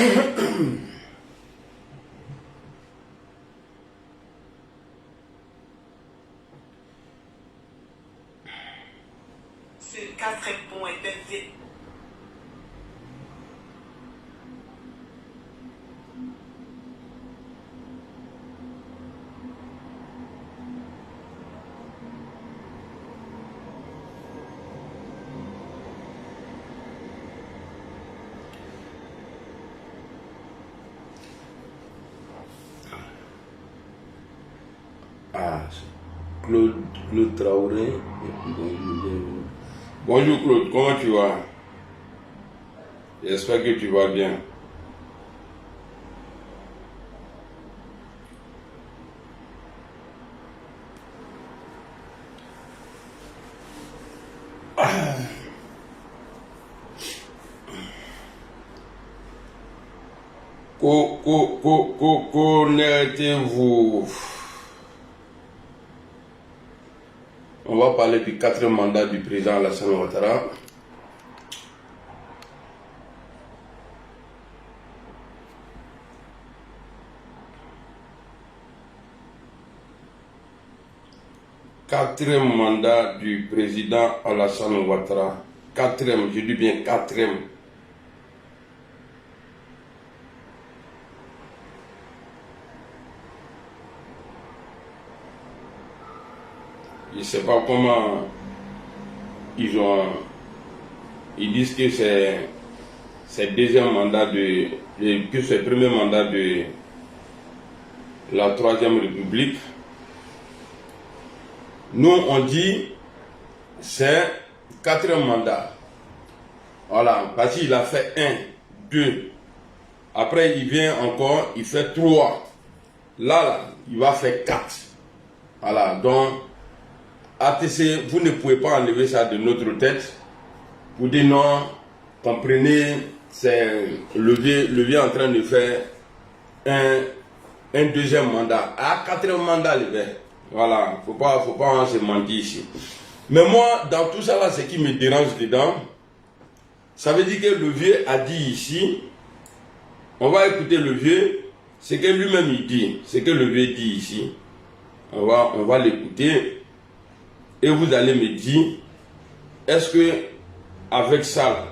Ce quatrième point est fait. Ah, Claude Traoré. Bonjour Claude, comment tu vas? J'espère que tu vas bien. Connectez-vous. On va parler du quatrième mandat du président Alassane Ouattara. Quatrième mandat du président Alassane Ouattara. Quatrième, je dis bien quatrième. Je ne sais pas comment ils disent que c'est deuxième mandat que c'est le premier mandat de la Troisième République. Nous on dit c'est quatrième mandat. Voilà, parce qu'il a fait 1, 2. Après il vient encore, il fait 3. Là, il va faire 4. Voilà, donc ATC, vous ne pouvez pas enlever ça de notre tête pour dire non, comprenez, c'est levier en train de faire un deuxième mandat. Ah, quatrième mandat, les gars. Voilà, faut pas se mentir ici. Mais moi, dans tout ça là, ce qui me dérange dedans, ça veut dire que le vieux a dit ici, on va écouter le vieux, ce que lui-même il dit, ce que le vieux dit ici, on va l'écouter. Et vous allez me dire, est-ce que avec ça, là,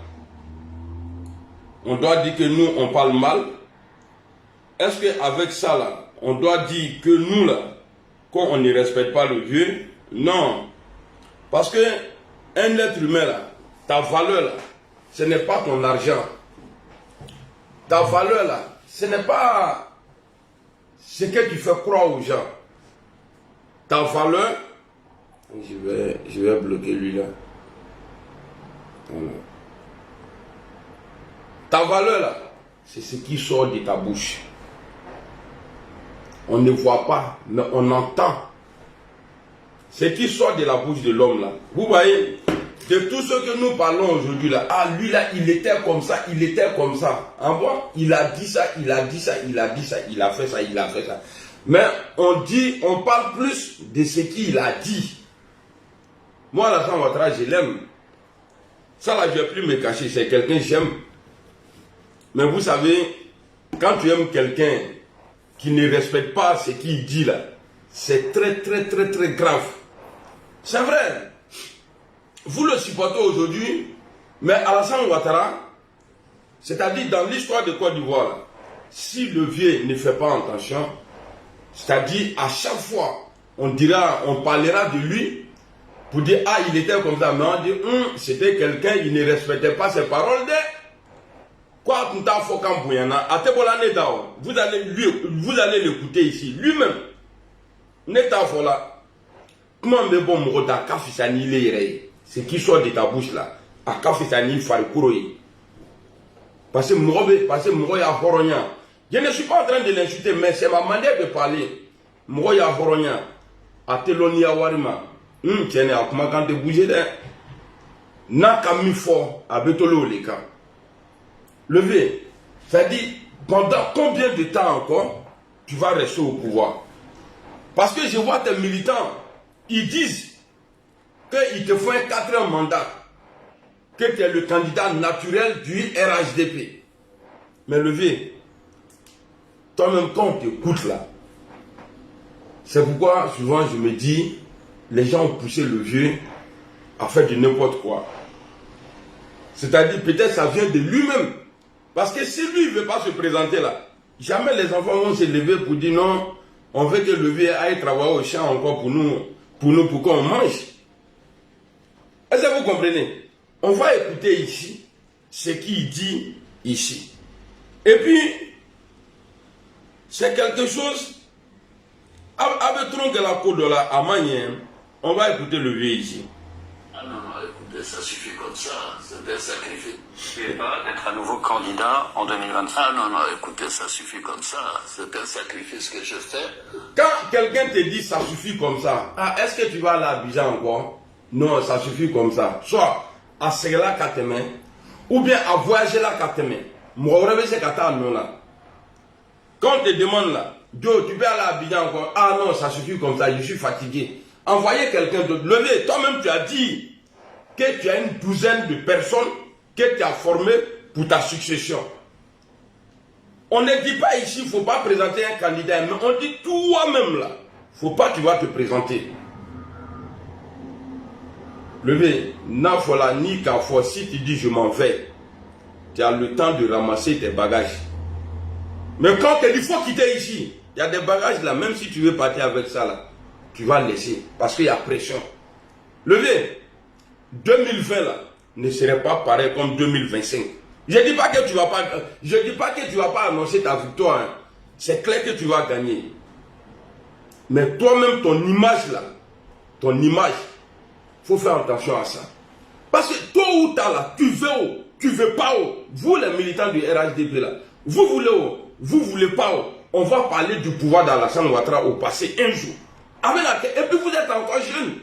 on doit dire que nous, on parle mal? Est-ce qu'avec ça, là, on doit dire que nous, là, qu'on ne respecte pas le vieux? Non. Parce que un être humain, là, ta valeur, là, ce n'est pas ton argent. Ta valeur, là, ce n'est pas ce que tu fais croire aux gens. Ta valeur, je vais bloquer lui là. Voilà. Ta valeur là, c'est ce qui sort de ta bouche. On ne voit pas, mais on entend. Ce qui sort de la bouche de l'homme là. Vous voyez, de tout ce que nous parlons aujourd'hui là, ah lui là, il était comme ça, il était comme ça. En bon, il a dit ça, il a dit ça, il a dit ça, il a fait ça, il a fait ça. Mais on parle plus de ce qu'il a dit. Moi, Alassane Ouattara, je l'aime. Ça là, je ne vais plus me cacher, c'est quelqu'un que j'aime. Mais vous savez, quand tu aimes quelqu'un qui ne respecte pas ce qu'il dit là, c'est très grave. C'est vrai. Vous le supportez aujourd'hui, mais Alassane Ouattara, c'est-à-dire dans l'histoire de Côte d'Ivoire, si le vieux ne fait pas attention, c'est-à-dire à chaque fois, on parlera de lui, pour dire, ah, il était comme ça, mais on dit, c'était quelqu'un, il ne respectait pas ses paroles de quoi, vous allez l'écouter ici, lui-même. Neta Fola, comment me bon m'ota kafisani lere, ce qui sort de ta bouche là, à kafisani farikuroye. Parce que Mouroya Horonya, je ne suis pas en train de l'insulter, mais c'est ma manière de parler. Mouroya Horonya, à Telonia Warima. Tiens, à comment quand tu bouges là, n'a qu'à mi fort à Betolo les cas. Levé, ça dit pendant combien de temps encore tu vas rester au pouvoir? Parce que je vois tes militants, ils disent qu'ils te font un quatrième mandat, que tu es le candidat naturel du RHDP. Mais le vieux, toi-même, quand on t'écoute là, c'est pourquoi souvent je me dis, les gens ont poussé le vieux à faire de n'importe quoi. C'est-à-dire, peut-être ça vient de lui-même. Parce que si lui ne veut pas se présenter là, jamais les enfants vont se lever pour dire non, on veut que le vieux aille travailler au champ encore pour qu'on mange. Est-ce que vous comprenez? On va écouter ici ce qu'il dit ici. Et puis, c'est quelque chose, avec tronc que la code là, à manière, on va écouter le vieux ici. Ah non, non, écoutez, ça suffit comme ça, c'est un sacrifice. Tu n'es pas d'être à nouveau candidat en 2025. Ah non, non, écoutez, ça suffit comme ça, c'est un sacrifice que je fais. Quand quelqu'un te dit ça suffit comme ça, ah, est-ce que tu vas aller à Abidjan encore? Non, ça suffit comme ça. Soit à Segala Kateme, ou bien à voyager là Kateme. Moi, c'est Kata non là. Quand on te demande là, Joe, tu peux aller à Abidjan encore? Ah non, ça suffit comme ça, je suis fatigué. Envoyez quelqu'un d'autre. Levez, toi-même tu as dit que tu as une douzaine de personnes que tu as formées pour ta succession. On ne dit pas ici, il ne faut pas présenter un candidat, mais on dit toi-même là, il ne faut pas que tu vas te présenter. Levez, Nafola ni Kafo, si tu dis je m'en vais, tu as le temps de ramasser tes bagages. Mais quand tu dis il faut quitter ici, il y a des bagages là, même si tu veux partir avec ça là, tu vas laisser, parce qu'il y a pression. Levez, 2020 là, ne serait pas pareil comme 2025. Je ne dis pas que tu ne vas pas annoncer ta victoire. Hein. C'est clair que tu vas gagner. Mais toi-même, ton image là, ton image, il faut faire attention à ça. Parce que tôt ou tard là, tu veux haut, tu veux pas haut. Vous les militants du RHDP là, vous voulez haut, vous voulez pas haut. On va parler du pouvoir d'Alassane Ouattara au passé un jour. Et puis vous êtes encore jeune.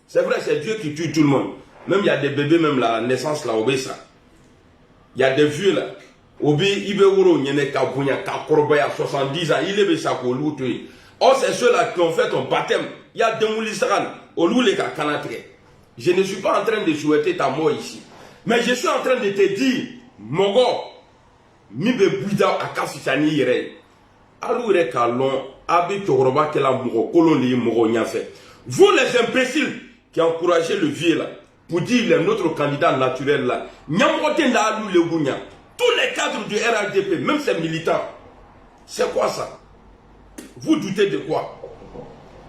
C'est vrai, c'est Dieu qui tue tout le monde. Même il y a des bébés, même la naissance là, ça. Il y a des vieux là. Obi, Ibeuro, Nyene Kabunya, Kakorobaya, 70 ans, il est Bessako, Loutoui. Or, c'est ceux-là qui ont fait ton baptême. Il y a Demoulissaran, Olouleka Kanatre. Je ne suis pas en train de souhaiter ta mort ici. Mais je suis en train de te dire, Mogo, Mibe Bouida Akasisani Yere. Aloure Kalon, Abe Toroba Kela Mogo, Koloni Mogo Nyafe. Vous les imbéciles qui encouragez le vieux là, pour dire il est notre candidat naturel là, tous les cadres du RHDP, même ces militants, c'est quoi ça? Vous doutez de quoi?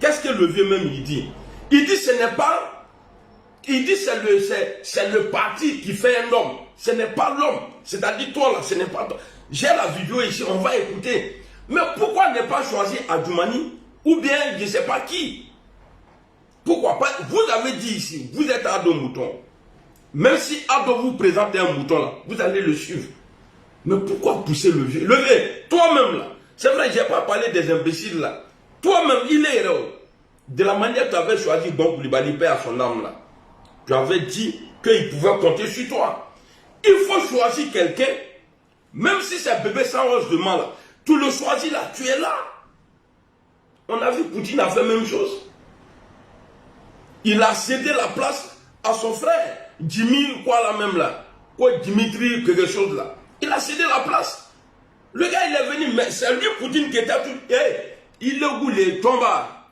Qu'est-ce que le vieux même il dit? Il dit ce n'est pas, il dit c'est le parti qui fait un homme, ce n'est pas l'homme, c'est-à-dire toi là, ce n'est pas toi. J'ai la vidéo ici, on va écouter. Mais pourquoi ne pas choisir Adjoumani ou bien je ne sais pas qui? Pourquoi pas? Vous avez dit ici, vous êtes Ado Mouton. Même si Ado vous présente un mouton là, vous allez le suivre. Mais pourquoi pousser le vieux? Le vieux, toi-même là. C'est vrai, je n'ai pas parlé des imbéciles là. Toi-même, il est héros. De la manière que tu avais choisi Bon Koulibaly, père à son âme là. Tu avais dit qu'il pouvait compter sur toi. Il faut choisir quelqu'un, même si c'est bébé sans rose de mal là. Tu le choisis là, tu es là. On a vu Poutine a fait la même chose. Il a cédé la place à son frère, Jimmy, quoi là même là, quoi Dimitri, quelque chose là. Il a cédé la place. Le gars il est venu, mais c'est lui Poutine qui était tout. Hey, il est où les tomba.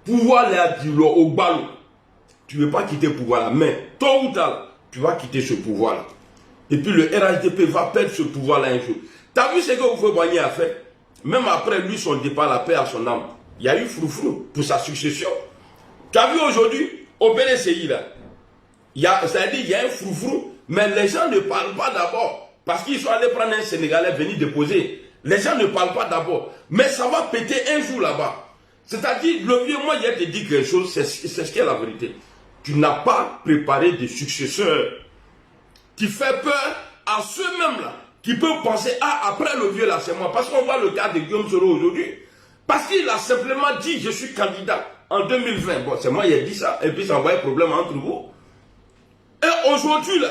Pouvoir là, au ballon. Tu ne veux pas quitter le pouvoir là, mais tôt ou tard, tu vas quitter ce pouvoir là. Et puis le RHDP va perdre ce pouvoir là un jour. Tu as vu ce que Oufoué-Boigny a fait? Même après lui, son départ, la paix à son âme. Il y a eu froufrou pour sa succession. Tu as vu aujourd'hui, au PDCI là, c'est-à-dire il y a un froufrou, mais les gens ne parlent pas d'abord. Parce qu'ils sont allés prendre un Sénégalais, venir déposer. Les gens ne parlent pas d'abord. Mais ça va péter un jour là-bas. C'est-à-dire, le vieux, moi, il te dit quelque chose, c'est ce qui est la vérité. Tu n'as pas préparé de successeurs. Tu fais peur à ceux-mêmes là, qui peuvent penser, ah, après le vieux là, c'est moi. Parce qu'on voit le cas de Guillaume Soro aujourd'hui. Parce qu'il a simplement dit, je suis candidat en 2020. Bon, c'est moi qui ai dit ça. Et puis ça envoie un problème entre vous. Et aujourd'hui là,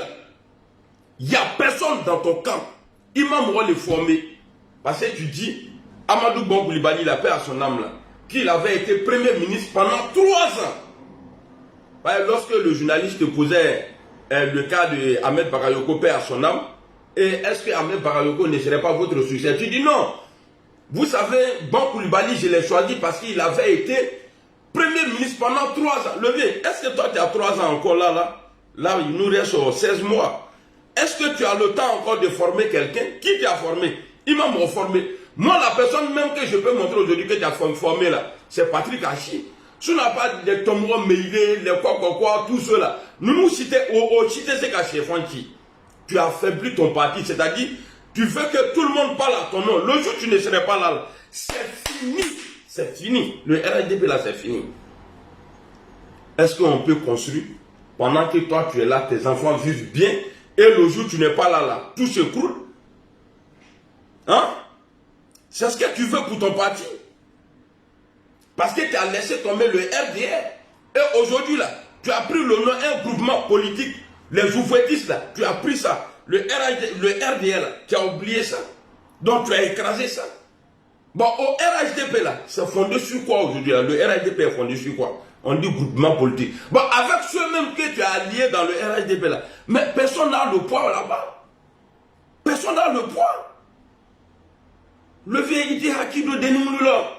il n'y a personne dans ton camp. Imam Roy les formé. Parce que tu dis, Amadou Bon Koulibaly, la paix à son âme là, qu'il avait été premier ministre pendant 3 ans. Lorsque le journaliste posait le cas de Ahmed Bakayoko, paix à son âme, Et est-ce que Ahmed Bakayoko ne serait pas votre succès? Tu dis non. Vous savez, Ban Coulibaly, je l'ai choisi parce qu'il avait été Premier ministre pendant 3 ans. Levier, est-ce que toi tu as 3 ans encore là, il nous reste 16 mois. Est-ce que tu as le temps encore de former quelqu'un? Qui t'a formé? Il m'a formé. Moi, la personne même que je peux montrer aujourd'hui que tu as formé là, c'est Patrick Hachi. Tu n'as pas de Tomo Meïlé, les quoi, tout cela. Nous citons ce caché Fanti. Tu as affaibli ton parti, c'est-à-dire, tu veux que tout le monde parle à ton nom. Le jour où tu ne serais pas là, c'est fini. C'est fini. Le RHDP là, c'est fini. Est-ce qu'on peut construire pendant que toi tu es là, tes enfants vivent bien, et le jour où tu n'es pas là, tout s'écroule? Hein? C'est ce que tu veux pour ton parti? Parce que tu as laissé tomber le RDR. Et aujourd'hui là, tu as pris le nom, un groupement politique, les ouvretistes là, tu as pris ça. Le RDR là, tu as oublié ça. Donc tu as écrasé ça. Bon, au RHDP là, c'est fondé sur quoi aujourd'hui? Le RHDP est fondé sur quoi? On dit groupement politique. Bon, avec ceux-mêmes que tu as alliés dans le RHDP là, mais personne n'a le poids là-bas. Personne n'a le poids. Le vérité Hakido Denimou là.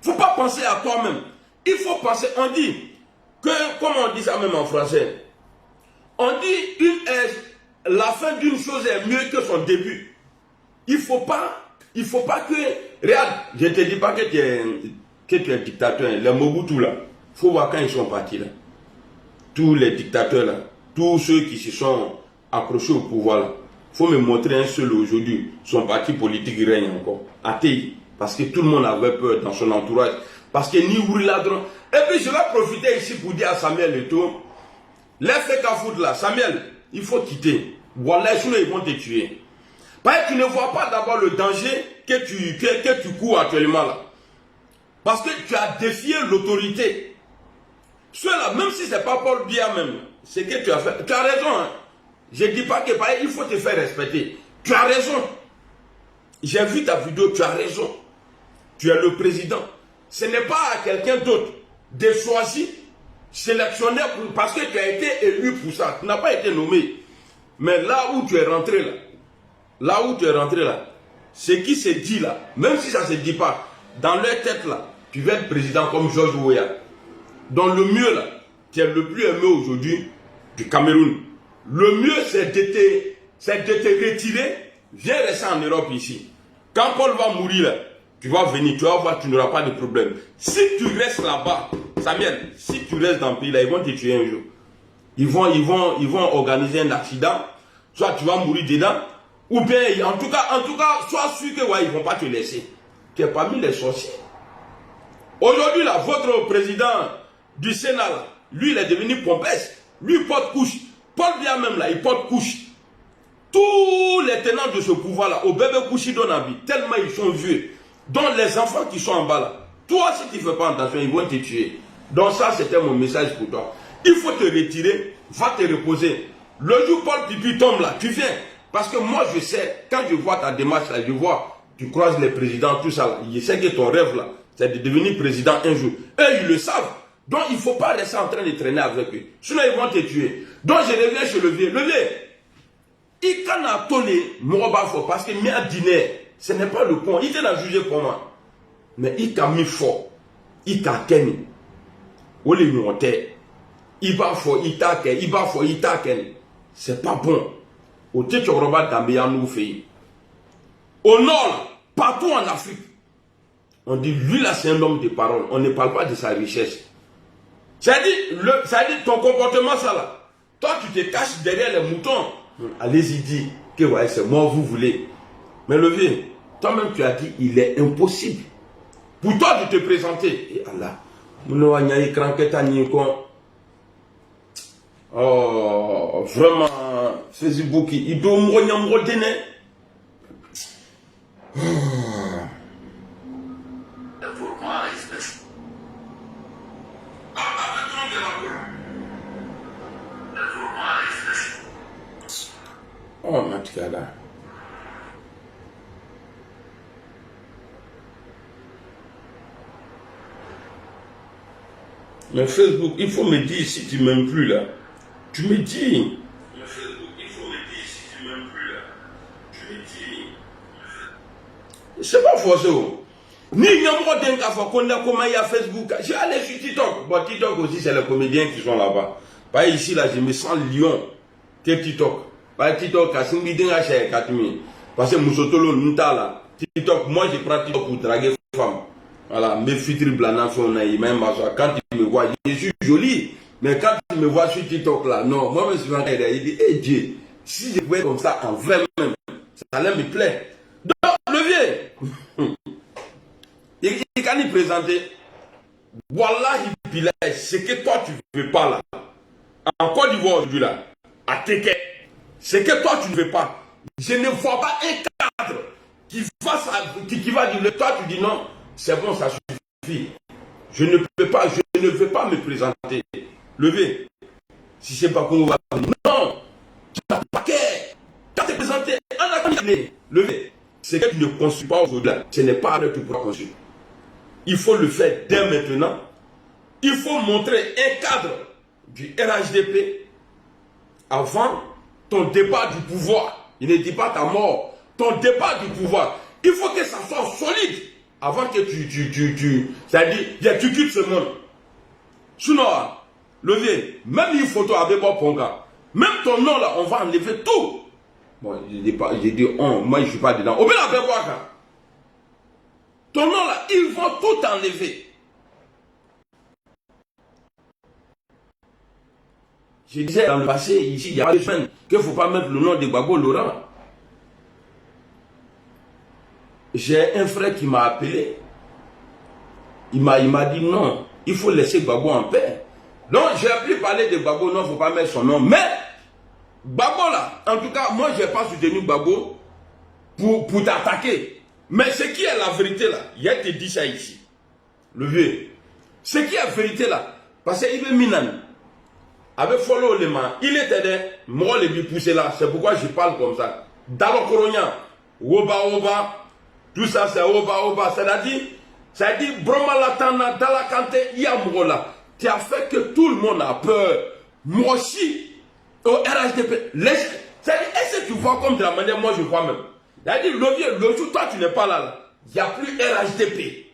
Il ne faut pas penser à toi-même. Il faut penser, on dit que, comme on dit ça même en français, on dit la fin d'une chose est mieux que son début. Il ne faut pas que, regarde, je ne te dis pas que tu es dictateur, les Mobutu là, il faut voir quand ils sont partis là. Tous les dictateurs là, tous ceux qui se sont accrochés au pouvoir là, il faut me montrer un seul aujourd'hui, son parti politique règne encore, ATI. Parce que tout le monde avait peur dans son entourage. Parce que ni Ladron. Et puis je vais profiter ici pour dire à Samuel Eto'o, les faits qu'à foutre là, Samuel, il faut quitter. Voilà, sinon ils vont te tuer. Parce que tu ne vois pas d'abord le danger que tu cours actuellement là. Parce que tu as défié l'autorité. Ceux-là, même si ce n'est pas Paul Biya même, c'est que tu as fait. Tu as raison. Hein. Je ne dis pas que il faut te faire respecter. Tu as raison. J'ai vu ta vidéo, tu as raison. Tu es le président. Ce n'est pas à quelqu'un d'autre de choisir, sélectionner, parce que tu as été élu pour ça. Tu n'as pas été nommé. Mais là où tu es rentré là, ce qui se dit là, même si ça ne se dit pas, dans leur tête là, tu vas être président comme George Weah. Donc le mieux là, tu es le plus aimé aujourd'hui du Cameroun. Le mieux c'est de te retirer, viens rester en Europe ici. Quand Paul va mourir là, tu vas venir, tu vas voir, tu n'auras pas de problème. Si tu restes là-bas, Samuel, si tu restes dans le pays là, ils vont te tuer un jour. Ils vont organiser un accident, soit tu vas mourir dedans, ou bien, en tout cas, sois sûr que ouais, ils ne vont pas te laisser. Tu es parmi les sorciers. Aujourd'hui là, votre président du Sénat là, lui il est devenu pompès. Lui il porte couche. Paul Biya même là, il porte couche. Tous les tenants de ce pouvoir là, au bébé couchi d'Onabi, tellement ils sont vieux. Donc les enfants qui sont en bas là, toi si tu ne fais pas attention, ils vont te tuer. Donc ça c'était mon message pour toi. Il faut te retirer, va te reposer. Le jour où Paul Pipi tombe là, tu viens. Parce que moi je sais, quand je vois ta démarche là, je vois, tu croises les présidents, tout ça là. Je sais que ton rêve là, c'est de devenir président un jour. Eux ils le savent. Donc il ne faut pas rester en train de traîner avec eux. Sinon ils vont te tuer. Donc je reviens chez le vieux. Le vieux, il can a tonné Morobafo parce que mien dîner, ce n'est pas le con. Il t'a jugé comment? Mais il t'a mis fort. Il t'a kenné. Ou les monter. Il va fort, il t'a kenné. Il va fort, il t'a kenné. C'est pas bon. Au Tchokroba Gambia nous fait. Au nord, partout en Afrique, on dit lui là c'est un homme de parole. On ne parle pas de sa richesse. C'est-à-dire ton comportement ça là. Toi tu te caches derrière les moutons. Allez-y dire que ouais, c'est moi vous voulez. Mais le vieux, toi-même tu as dit il est impossible pour toi de te présenter. Et Allah, oh, vraiment, Facebook, il doit mourir. Oh, Matikada. Mais Facebook, il faut me dire si tu m'aimes plus là. Tu me dis. Mais Facebook, il faut me dire si tu m'aimes plus là. c'est pas forcé. Ni Nyamro Denka Fakonda, comment il y a Facebook. Je suis allé sur TikTok. Bon, TikTok aussi, c'est les comédiens qui sont là-bas. Pas ici, là, je me sens lion. Que TikTok. Pas TikTok, à Simbidinga, chez Katumi. Parce que Moussotolo, Nta, là. TikTok, moi, je prends TikTok pour draguer les femmes. Voilà, mes filtres blancs, même quand ils me voient, je suis joli. Mais quand ils me voient sur TikTok, là, non. Moi, je me suis rendu, il dit, hey, Dieu, si je pouvais être comme ça, en vrai même, ça allait me plaire. Donc, levier. Il quand il présenter, Wallahi Bilay, c'est que toi tu ne veux pas là. En Côte d'Ivoire aujourd'hui là, à Teke, c'est que toi tu ne veux pas. Je ne vois pas un cadre qui va dire, toi tu dis non, c'est bon, ça suffit. Je ne peux pas, je ne veux pas me présenter. Levez. Si c'est pas qu'on va non, tu n'as pas qu'à. Quand tu es présenté, on a levé. C'est que tu ne construis pas aujourd'hui. Ce n'est pas là que tu pourras construire. Il faut le faire dès maintenant. Il faut montrer un cadre du RHDP avant ton départ du pouvoir. Il ne dit pas ta mort. Ton départ du pouvoir. Il faut que ça soit solide avant que c'est-à-dire, tu quittes ce monde. Sinon, levier, même une photo avec Bob Ponga, même ton nom là, on va enlever tout. Bon, j'ai dit on, moi je ne suis pas dedans. Ton nom là, ils vont tout enlever. Je disais dans le passé, ici, il y a des semaines, qu'il ne faut pas mettre le nom de Gbagbo Laurent. J'ai un frère qui m'a appelé. Il m'a dit non, il faut laisser Gbagbo en paix. Donc, j'ai appris à parler de Gbagbo, non, il ne faut pas mettre son nom. Mais, Gbagbo là, en tout cas, moi, je n'ai pas soutenu Gbagbo pour t'attaquer. Mais ce qui est la vérité là, il y a été dit ça ici. Le vieux. Ce qui est la vérité là, parce qu'il est Minan. Avec Follow les mains, il était des moi les lui pousser là, c'est pourquoi je parle comme ça. Dans le Coronia, Oba, tout ça c'est Oba, c'est-à-dire, Broma Latana, Dalakante, Yamola. Tu as fait que tout le monde a peur. Moi aussi, au RHDP, c'est-à-dire, est-ce que tu vois comme de la manière, moi je vois même. C'est-à-dire, le jour, toi tu n'es pas là, il n'y a plus RHDP.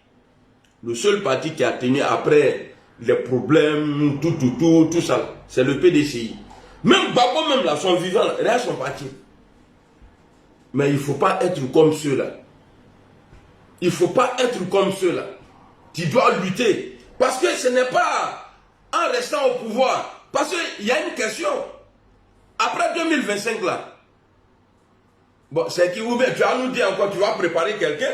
Le seul parti qui a tenu après les problèmes, tout ça, c'est le PDCI. Même Gbagbo, même là, son vivant, là, son parti. Mais il ne faut pas être comme ceux-là. Il ne faut pas être comme ceux-là. Tu dois lutter. Parce que ce n'est pas en restant au pouvoir. Parce qu'il y a une question. Après 2025, là, bon, c'est qui ouvert, tu vas nous dire encore, tu vas préparer quelqu'un.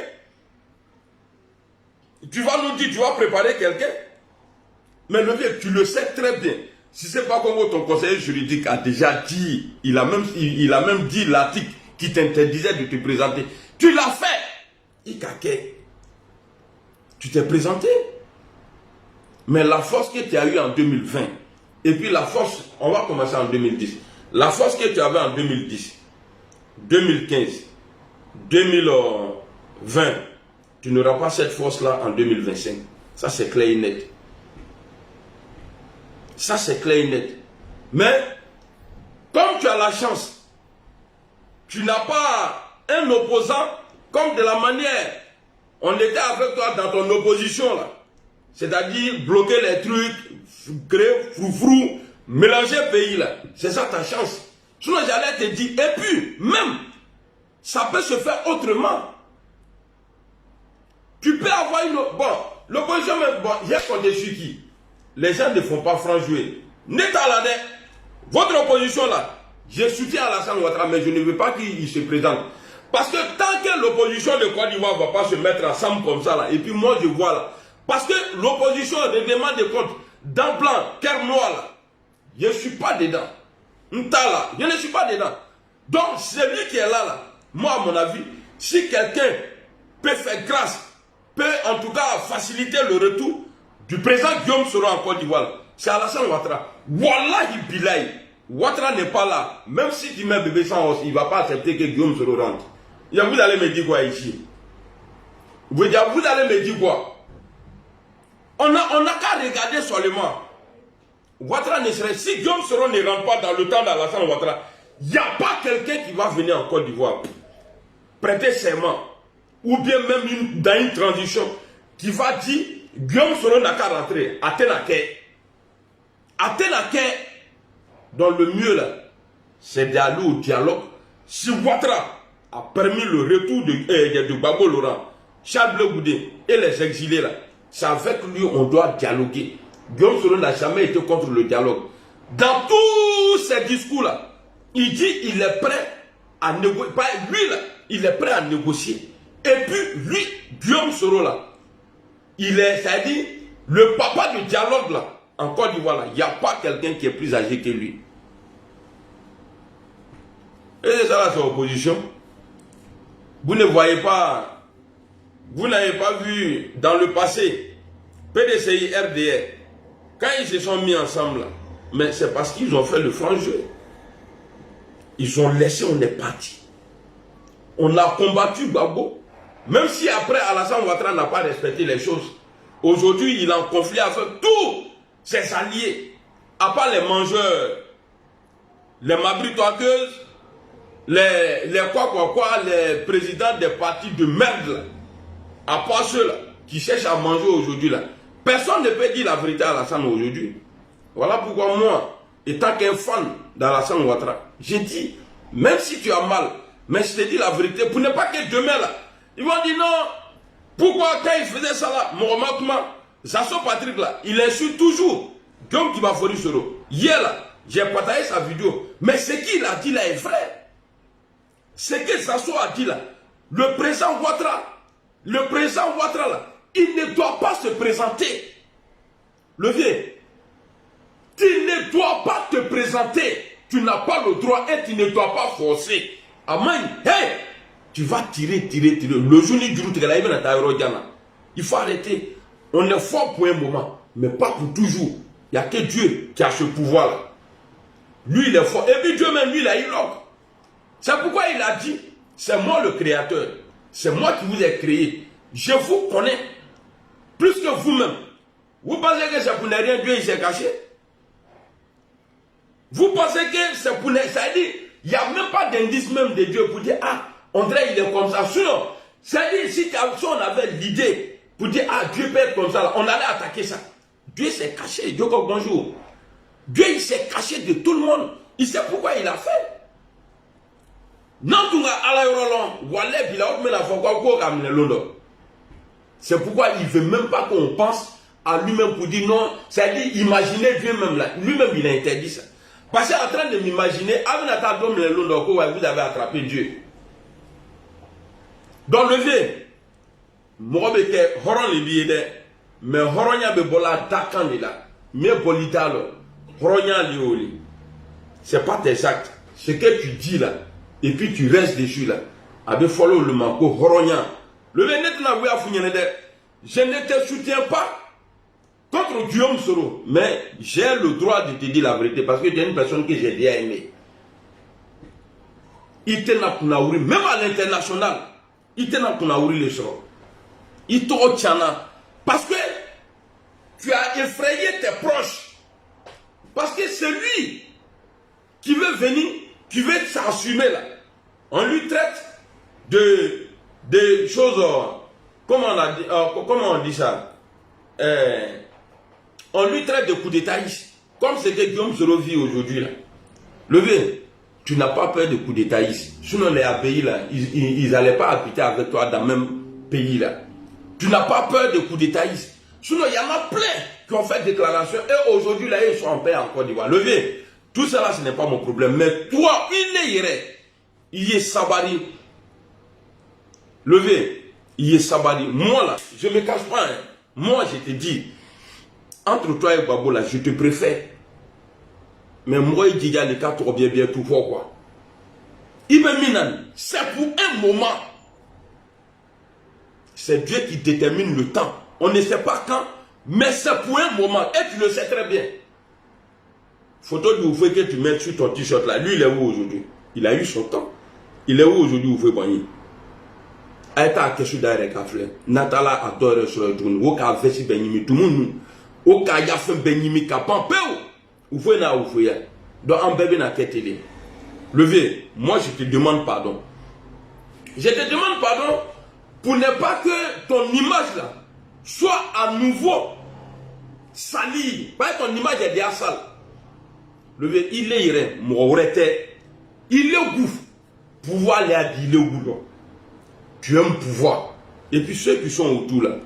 Tu vas nous dire, tu vas préparer quelqu'un. Mais le vieux, tu le sais très bien. Si ce n'est pas comme ton conseiller juridique a déjà dit, il a même dit l'article qui t'interdisait de te présenter. Tu l'as fait. Ikake. Tu t'es présenté. Mais la force que tu as eue en 2020, et puis la force, on va commencer en 2010. La force que tu avais en 2010, 2015, 2020, tu n'auras pas cette force-là en 2025. Ça, c'est clair et net. Ça, c'est clair et net. Mais, comme tu as la chance, tu n'as pas un opposant comme de la manière on était avec toi dans ton opposition là. C'est-à-dire bloquer les trucs, créer froufrou, mélanger le pays là. C'est ça ta chance. Sinon, j'allais te dire, et puis, même, ça peut se faire autrement. Tu peux avoir une... Bon, l'opposition, bon, j'ai contre-dessus qui? Les gens ne font pas franc jouer. Netalade, votre opposition là, je soutiens Alassane Ouattara, mais je ne veux pas qu'il se présente. Parce que tant que l'opposition de Côte d'Ivoire ne va pas se mettre ensemble comme ça là, et puis moi je vois là, parce que l'opposition demande des comptes dans le plan, terre noir là, je ne suis pas dedans. Ntala, je ne suis pas dedans. Donc celui qui est là, moi à mon avis, si quelqu'un peut faire grâce, peut en tout cas faciliter le retour du président Guillaume Soro en Côte d'Ivoire, c'est Alassane Ouattara. Wallahi Bilaï, Ouattara n'est pas là. Même si tu mets bébé sans os, il ne va pas accepter que Guillaume Soro rentre. Vous allez me dire quoi ici? Vous allez me dire quoi? On n'a qu'à regarder seulement. Ouattara ne serait... Si Guillaume Soro ne rentre pas dans le temps d'Alassane Ouattara, il n'y a pas quelqu'un qui va venir en Côte d'Ivoire prêter serment ou bien même dans une transition, qui va dire Guillaume Soro n'a qu'à rentrer. Athénaké. Dans le mieux là, c'est d'aller au dialogue. Si Ouattara a permis le retour de Gbagbo Laurent, Charles Blé Goudé et les exilés là, c'est avec lui on doit dialoguer. Guillaume Soro n'a jamais été contre le dialogue. Dans tous ces discours là, il dit il est prêt à négocier. Lui là, il est prêt à négocier. Et puis lui, Guillaume Soro là, il est, c'est-à-dire, le papa du dialogue là, en Côte d'Ivoire là, il n'y a pas quelqu'un qui est plus âgé que lui. Et c'est ça là, c'est l'opposition. Vous ne voyez pas, vous n'avez pas vu dans le passé, PDCI, RDR, quand ils se sont mis ensemble là, mais c'est parce qu'ils ont fait le franc jeu. Ils ont laissé, on est parti. On a combattu Gbagbo. Même si après Alassane Ouattara n'a pas respecté les choses. Aujourd'hui, il est en conflit avec tous ses alliés. À part les mangeurs, les mabritoqueuses, les présidents des partis de merde là. À part ceux-là qui cherchent à manger aujourd'hui là. Personne ne peut dire la vérité à Alassane aujourd'hui. Voilà pourquoi moi, étant qu'un fan d'Alassane Ouattara, j'ai dit, même si tu as mal, mais je te dis la vérité, pour ne pas que demain là, ils vont dire non, pourquoi quand il faisait ça là, Mohamed Kouma, Zasso Patrick là, il insulte toujours Guillaume Tibafori Soro. Hier là, j'ai partagé sa vidéo, mais ce qu'il a dit là est vrai. Ce que Zasso a dit là, le président Ouattara là, il ne doit pas se présenter. Le vieux, tu ne dois pas te présenter. Tu n'as pas le droit et tu ne dois pas forcer. Amen. Hey! Tu vas tirer. Le jour il faut arrêter. On est fort pour un moment, mais pas pour toujours. Il n'y a que Dieu qui a ce pouvoir-là. Lui, il est fort. Et puis Dieu même, lui, il a eu l'ordre. C'est pourquoi il a dit, c'est moi le créateur. C'est moi qui vous ai créé. Je vous connais plus que vous-même. Vous pensez que c'est pour ne rien, Dieu il s'est caché? Vous pensez que c'est pour ne... C'est-à-dire, il n'y a même pas d'indice même de Dieu pour dire, ah, André il est comme ça. Sinon, c'est-à-dire, si on avait l'idée pour dire, ah, Dieu peut être comme ça, là, on allait attaquer ça. Dieu s'est caché. Dieu, bonjour. Dieu, il s'est caché de tout le monde. Il sait pourquoi il a fait. C'est pourquoi il ne veut même pas qu'on pense à lui-même pour dire non. C'est-à-dire, imaginez Dieu même là. Lui-même, il a interdit ça. Parce qu'il est en train de m'imaginer, vous avez attrapé Dieu. Donc, le vieux, moi, je suis horon les billets, mais horonya bebola dakandi là. Mais bolita là, horonya lioli. C'est pas tes actes. Ce que tu dis là, et puis tu restes dessus là. Avec follow le manco horonya. Le vieux net là, je ne te soutiens pas contre Guillaume Soro, mais j'ai le droit de te dire la vérité parce que tu es une personne que j'ai bien aimée. Il te n'a pas même à l'international, il te n'a pas le sort. Il te retient parce que tu as effrayé tes proches. Parce que c'est lui qui veut venir, qui veut s'assumer là. On lui traite de choses, comment on dit ça? On lui traite de coup d'état, comme ce que Guillaume Soro vit aujourd'hui là. Le vieux, tu n'as pas peur de coup d'état ici. Sinon les pays là, ils n'allaient pas habiter avec toi dans le même pays là. Tu n'as pas peur de coup d'état ici. Sinon il y en a plein qui ont fait déclaration et aujourd'hui là ils sont en paix en Côte d'Ivoire. Le vieux, tout cela ce n'est pas mon problème. Mais toi, il est sabari. Le vieux, il est sabari. Moi là, je ne me cache pas. Hein. Moi je te dis. Entre toi et Gbagbo là, je te préfère. Mais moi, il dit qu'il y a les cas trop bien tout fort quoi. C'est pour un moment. C'est Dieu qui détermine le temps. On ne sait pas quand, mais c'est pour un moment. Et tu le sais très bien. Photo du Oufé que tu mets sur ton t-shirt là. Lui, il est où aujourd'hui? Il a eu son temps. Il est où aujourd'hui Oufé Boigny? Aïta Keshu Daire Kafle. Natala adore sur le jour. Woka Vessi Benyimi. Tout le monde. Oka ya fait Benyimi Kapan. Peu. Oufé na Oufé. Donc en bébé na ketele. Levé. Moi je te demande pardon. Je te demande pardon pour ne pas que ton image là soit à nouveau salie. Pas que ton image est déjà sale. Il est iré, il est goût. Pouvoir les dire au goût. Tu aimes pouvoir. Et puis ceux qui sont autour là,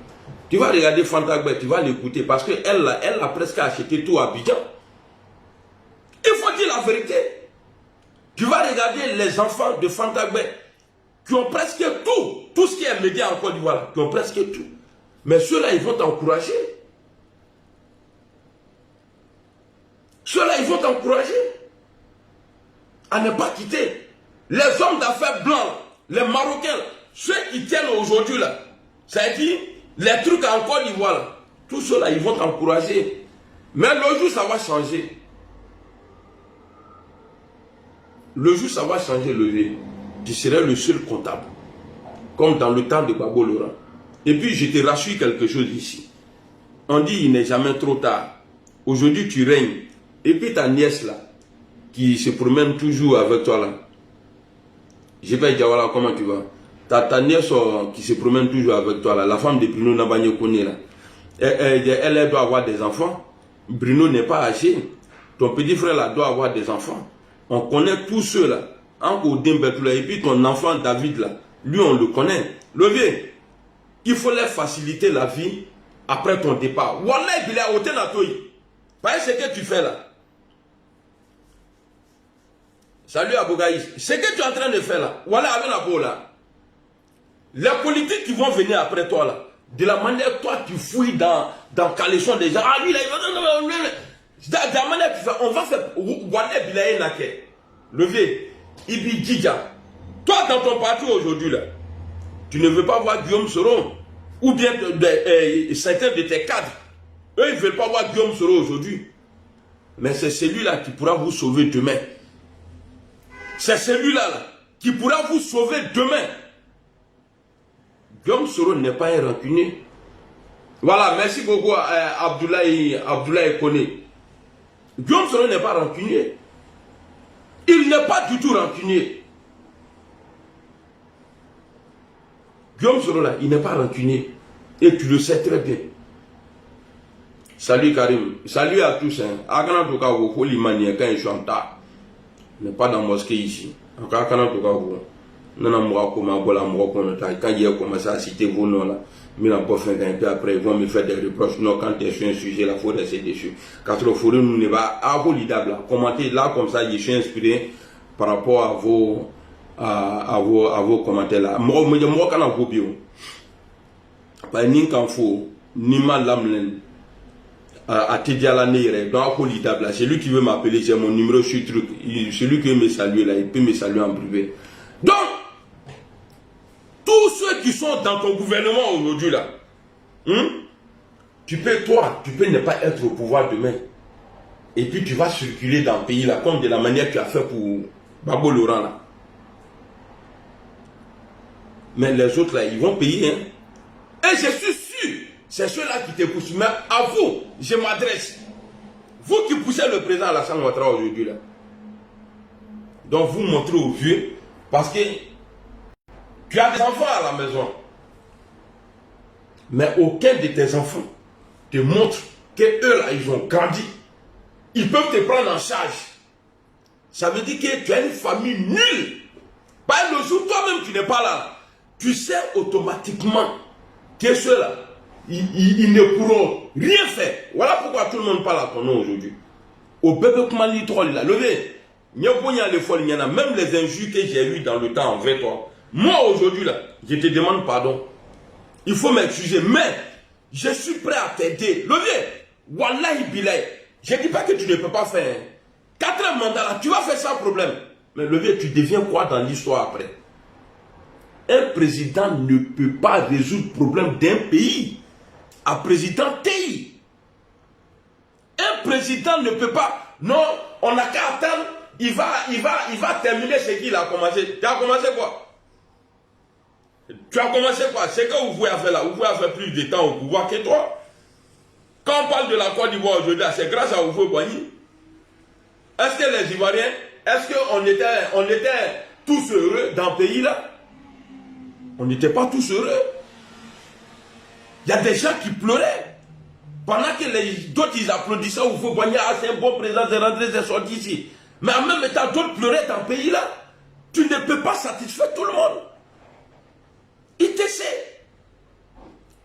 tu vas regarder Fantagbe, tu vas l'écouter parce qu'elle a presque acheté tout à Abidjan. Il faut dire la vérité. Tu vas regarder les enfants de Fantagbe qui ont presque tout ce qui est média en Côte d'Ivoire, qui ont presque tout. Mais ceux-là, ils vont t'encourager. Ceux-là, ils vont t'encourager à ne pas quitter. Les hommes d'affaires blancs, les Marocains, ceux qui tiennent aujourd'hui là, ça veut dire les trucs en Côte d'Ivoire, tout cela, ils vont t'encourager. Mais le jour, ça va changer. Le jour, ça va changer, tu seras le seul comptable. Comme dans le temps de Babo Laurent. Et puis, je te rassure quelque chose ici. On dit, il n'est jamais trop tard. Aujourd'hui, tu règnes. Et puis, ta nièce là, qui se promène toujours avec toi là. Je vais dire, voilà, comment tu vas. Ta nièce qui se promène toujours avec toi là, la femme de Bruno Nabagno Kone là. Elle doit avoir des enfants. Bruno n'est pas âgé. Ton petit frère là doit avoir des enfants. On connaît tous ceux là. Et puis ton enfant David là, lui on le connaît. Levier, il faut leur faciliter la vie après ton départ. Wallah, il a ôté la toile. Pas ce que tu fais là. Salut Abougaïs. Ce que tu es en train de faire là, voilà avec la peau là. Les politiques qui vont venir après toi là, de la manière toi tu fouilles dans caleçon des gens. Ah lui là, il va. De la manière tu fais, on va faire. Wallah Bilaye Nake. Levier, Ibi Djidja. Toi dans ton parti aujourd'hui là, tu ne veux pas voir Guillaume Soro. Ou bien certains de tes cadres. Eux ils ne veulent pas voir Guillaume Soro aujourd'hui. Mais c'est celui-là qui pourra vous sauver demain. C'est celui-là qui pourra vous sauver demain. Guillaume Soro n'est pas un rancunier. Voilà, merci beaucoup Abdoulaye Kone. Guillaume Soro n'est pas rancunier. Il n'est pas du tout rancunier. Guillaume Soro là, il n'est pas rancunier. Et tu le sais très bien. Salut Karim. Salut à tous. Akana Toka Woko Limani quand je suis en tas. n'est pas dans la mosquée ici. Quand il a commencé à citer vos noms là, mais un peu après ils vont me faire des reproches. Non, quand tu es sur un sujet, il faut rester dessus. Quand le forum nous n'est pas à vos lidable, commentez là comme ça, je suis inspiré par rapport à vos commentaires là. Moi quand on vous bio, pas ni qu'en faut, ni mal l'amlen. À Tidiala Neire, dans Apolitable, c'est lui qui veut m'appeler, j'ai mon numéro sur truc, celui qui veut me saluer là, il peut me saluer en privé. Donc, tous ceux qui sont dans ton gouvernement aujourd'hui là, tu peux ne pas être au pouvoir demain. Et puis tu vas circuler dans le pays là, comme de la manière que tu as fait pour Babo Laurent là. Mais les autres là, ils vont payer, hein. Et je suis sûr, c'est ceux-là qui te poussent. Mais à vous, je m'adresse. Vous qui poussez le président Alassane Ouattara aujourd'hui là. Donc vous montrez aux vieux, parce que tu as des enfants à la maison. Mais aucun de tes enfants te montre qu'eux là, ils ont grandi. Ils peuvent te prendre en charge. Ça veut dire que tu as une famille nulle. Pas le jour, toi-même tu n'es pas là. Tu sais automatiquement que ceux-là, ils ne pourront rien faire. Voilà pourquoi tout le monde parle à ton nom aujourd'hui. Au bébé comment l'île là, levé. Même les injures que j'ai eues dans le temps envers toi. Moi aujourd'hui là, je te demande pardon. Il faut m'excuser, mais je suis prêt à t'aider. Levé, wallahi bilay. Je ne dis pas que tu ne peux pas faire. 4 mandats là, tu vas faire sans problème. Mais levé, tu deviens quoi dans l'histoire après? Un président ne peut pas résoudre le problème d'un pays. Un président TI. Un président ne peut pas. Non, on n'a qu'à attendre. Il va terminer ce qu'il a commencé. Tu as commencé quoi? Tu as commencé quoi? C'est que vous pouvez faire là. Vous pouvez faire plus de temps au pouvoir que toi. Quand on parle de la Côte d'Ivoire aujourd'hui, c'est grâce à Oufou Boigny. Est-ce que les Ivoiriens, est-ce qu'on était tous heureux dans le pays là? On n'était pas tous heureux. Il y a des gens qui pleuraient. Pendant que les d'autres ils applaudissaient, ou faut gagner, ah, c'est un bon président, c'est rentré, c'est sorti ici. Mais en même temps, d'autres pleuraient dans le pays là. Tu ne peux pas satisfaire tout le monde. Il t'essaie.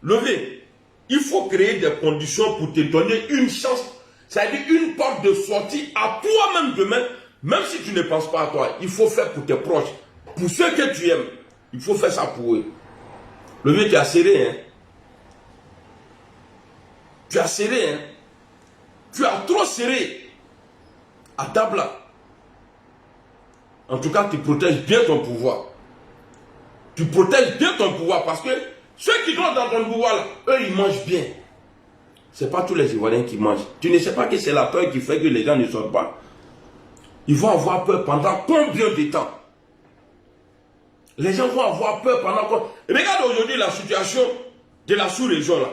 Levé. Il faut créer des conditions pour te donner une chance. C'est-à-dire une porte de sortie à toi-même demain. Même si tu ne penses pas à toi, il faut faire pour tes proches. Pour ceux que tu aimes. Il faut faire ça pour eux. Levé, tu as serré, hein. Tu as serré, hein. Tu as trop serré. À table là. En tout cas, tu protèges bien ton pouvoir. Tu protèges bien ton pouvoir parce que ceux qui sont dans ton pouvoir là, eux ils mangent bien. Ce n'est pas tous les Ivoiriens qui mangent. Tu ne sais pas que c'est la peur qui fait que les gens ne sortent pas. Ils vont avoir peur pendant combien de temps? Les gens vont avoir peur pendant combien? Regarde aujourd'hui la situation de la sous-région là.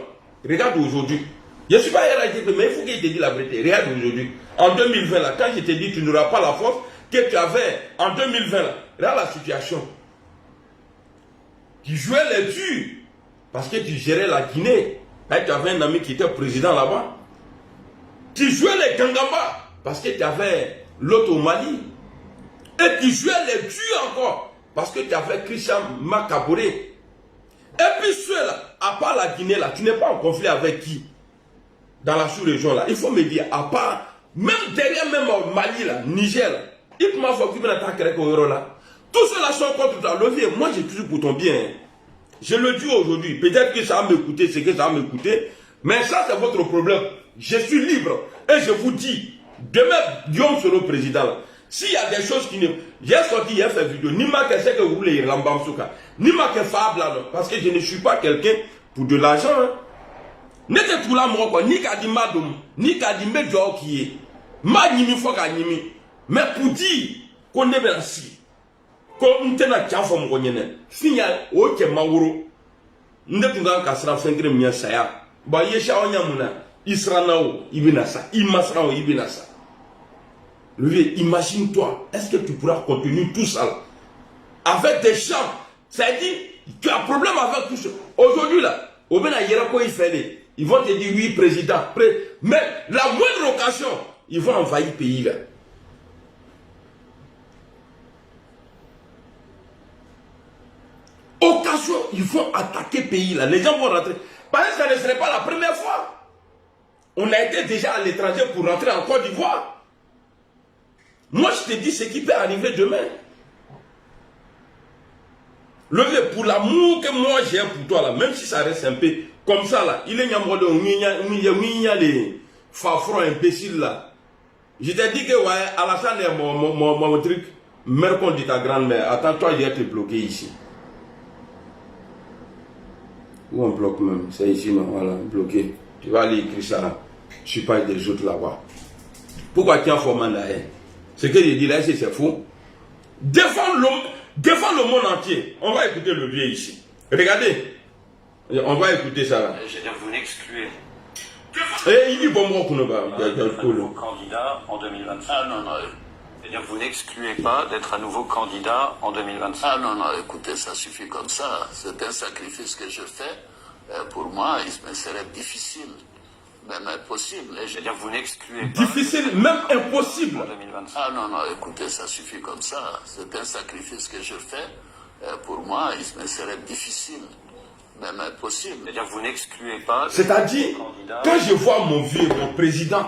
Regarde aujourd'hui. Je ne suis pas éradiqué, mais il faut qu'il te dise la vérité. Regarde aujourd'hui. En 2020 là, quand je te dis tu n'auras pas la force que tu avais en 2020 là. Regarde la situation. Tu jouais les durs parce que tu gérais la Guinée. Là, tu avais un ami qui était président là-bas. Tu jouais les Gangamba parce que tu avais l'autre au Mali. Et tu jouais les durs encore parce que tu avais Christian Makaboré. Et puis ceux-là, à part la Guinée là, tu n'es pas en conflit avec qui? Dans la sous-région là. Il faut me dire, à part, même derrière même au Mali là, Niger là, il m'a fait qu'il m'attaquerait au euro là. Tous ceux-là sont contre toi. Levier, moi j'ai toujours pour ton bien. Je le dis aujourd'hui. Peut-être que ça va m'écouter, c'est que ça va m'écouter. Mais ça, c'est votre problème. Je suis libre. Et je vous dis, demain, Guillaume sera le président. S'il y a des choses qui ne... J'ai sorti hier cette vidéo. Ni ma que c'est que vous voulez Rambamsouka. Ni ma que Fable là. Parce que je ne suis pas quelqu'un pour de l'argent. Hein. N'était tout là, moi, ni qu'à dire madame, ni qu'à dire médiocre qui est. Ma nimi faut qu'à nimi. Mais pour dire qu'on est bien si. Comme tu n'as qu'à faire mon gagné, signal, ok, Mauro, ne peut pas qu'à se faire un mien saya. Bah, yesha onyamuna, Isranao, Ibinasa, Imasrao, Ibinasa. Lui, imagine-toi, est-ce que tu pourras continuer tout ça avec des gens? C'est-à-dire, tu as un problème avec tout ça. Aujourd'hui, là, au Bénin, il y a quoi il fait? Ils vont te dire oui, président. Mais la moindre occasion, ils vont envahir le pays, là. Occasion, ils vont attaquer le pays là. Les gens vont rentrer. Parce que ça ne serait pas la première fois. On a été déjà à l'étranger pour rentrer en Côte d'Ivoire. Moi, je te dis ce qui peut arriver demain. Levé, pour l'amour que moi j'ai pour toi là, même si ça reste un peu comme ça là, il est les fafrons imbéciles là. Je t'ai dit que ouais, Alassane est mon truc. Mère qu'on dit ta grand-mère, attends-toi, je vais te bloquer ici. Où on bloque même? C'est ici, non? Voilà, bloqué. Tu vas aller écrire ça. Je suis pas des autres là-bas. Pourquoi tu as formé là? Ce que je dis là, c'est faux. Devant le monde entier, on va écouter le vieux ici. Regardez. On va écouter ça là. Je veux dire, vous n'excluez Et il dit bon, moi, qu'on va. d'être un nouveau candidat en 2025. Ah non, non. C'est-à-dire, vous n'excluez pas d'être à nouveau candidat en 2025. Ah non, non, écoutez, ça suffit comme ça. C'est un sacrifice que je fais. Pour moi, il me serait difficile, même impossible. Et Je veux dire, vous n'excluez pas difficile, même impossible. en 2025. Ah non, non, écoutez, ça suffit comme ça. C'est un sacrifice que je fais. Pour moi, il me serait difficile, même impossible. C'est-à-dire, vous n'excluez pas... C'est-à-dire, quand je vois mon vieux, mon président,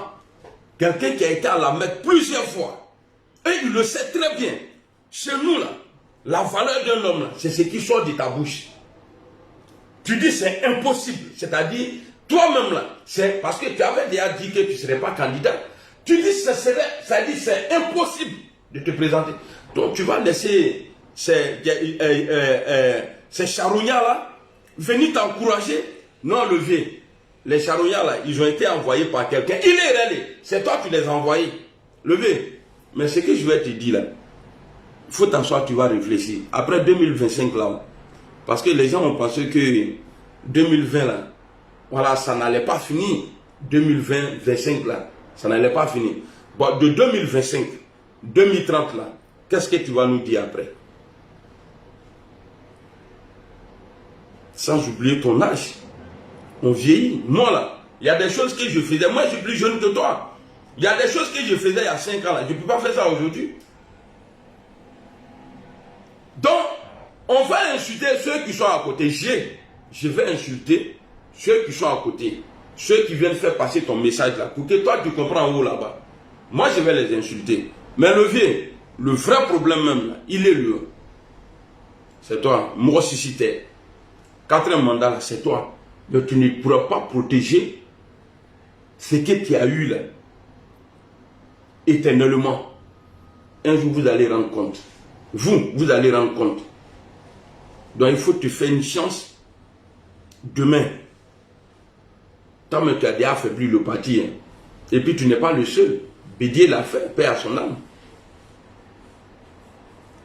quelqu'un qui a été à la Mecque plusieurs fois, et il le sait très bien, chez nous là, la valeur d'un homme là, c'est ce qui sort de ta bouche. Tu dis c'est impossible, c'est-à-dire, toi-même là, c'est parce que tu avais déjà dit que tu ne serais pas candidat. Tu dis c'est-à-dire c'est impossible de te présenter. Donc tu vas laisser ces charognards là venir t'encourager. Non, levier. Les charognards là, ils ont été envoyés par quelqu'un. Il est réel. C'est toi qui les as envoyés. Levier. Mais ce que je vais te dire là, il faut t'asseoir, tu vas réfléchir. Après 2025 là, parce que les gens ont pensé que 2020 là, voilà, ça n'allait pas finir. 2020-25 là, ça n'allait pas finir. Bon, de 2025, 2030 là, qu'est-ce que tu vas nous dire après? sans oublier ton âge. On vieillit. Moi là, il y a des choses que je faisais. Moi, je suis plus jeune que toi. Il y a des choses que je faisais il y a 5 ans là. Je ne peux pas faire ça aujourd'hui. Donc, on va insulter ceux qui sont à côté. Je vais insulter ceux qui sont à côté. Ceux qui viennent faire passer ton message là. Pour que toi, tu comprends en haut là-bas. Moi, je vais les insulter. Mais le vieux, le vrai problème même là, il est lui. C'est toi. Moi, si c'était 4e mandat là, c'est toi. Mais tu ne pourras pas protéger ce que tu as eu là. Éternellement. Un jour, vous allez rendre compte. Vous allez rendre compte. Donc, il faut te faire une chance demain. Tant que tu as déjà affaibli le parti. Hein. Et puis, tu n'es pas le seul. Bédier l'a fait, paix à son âme.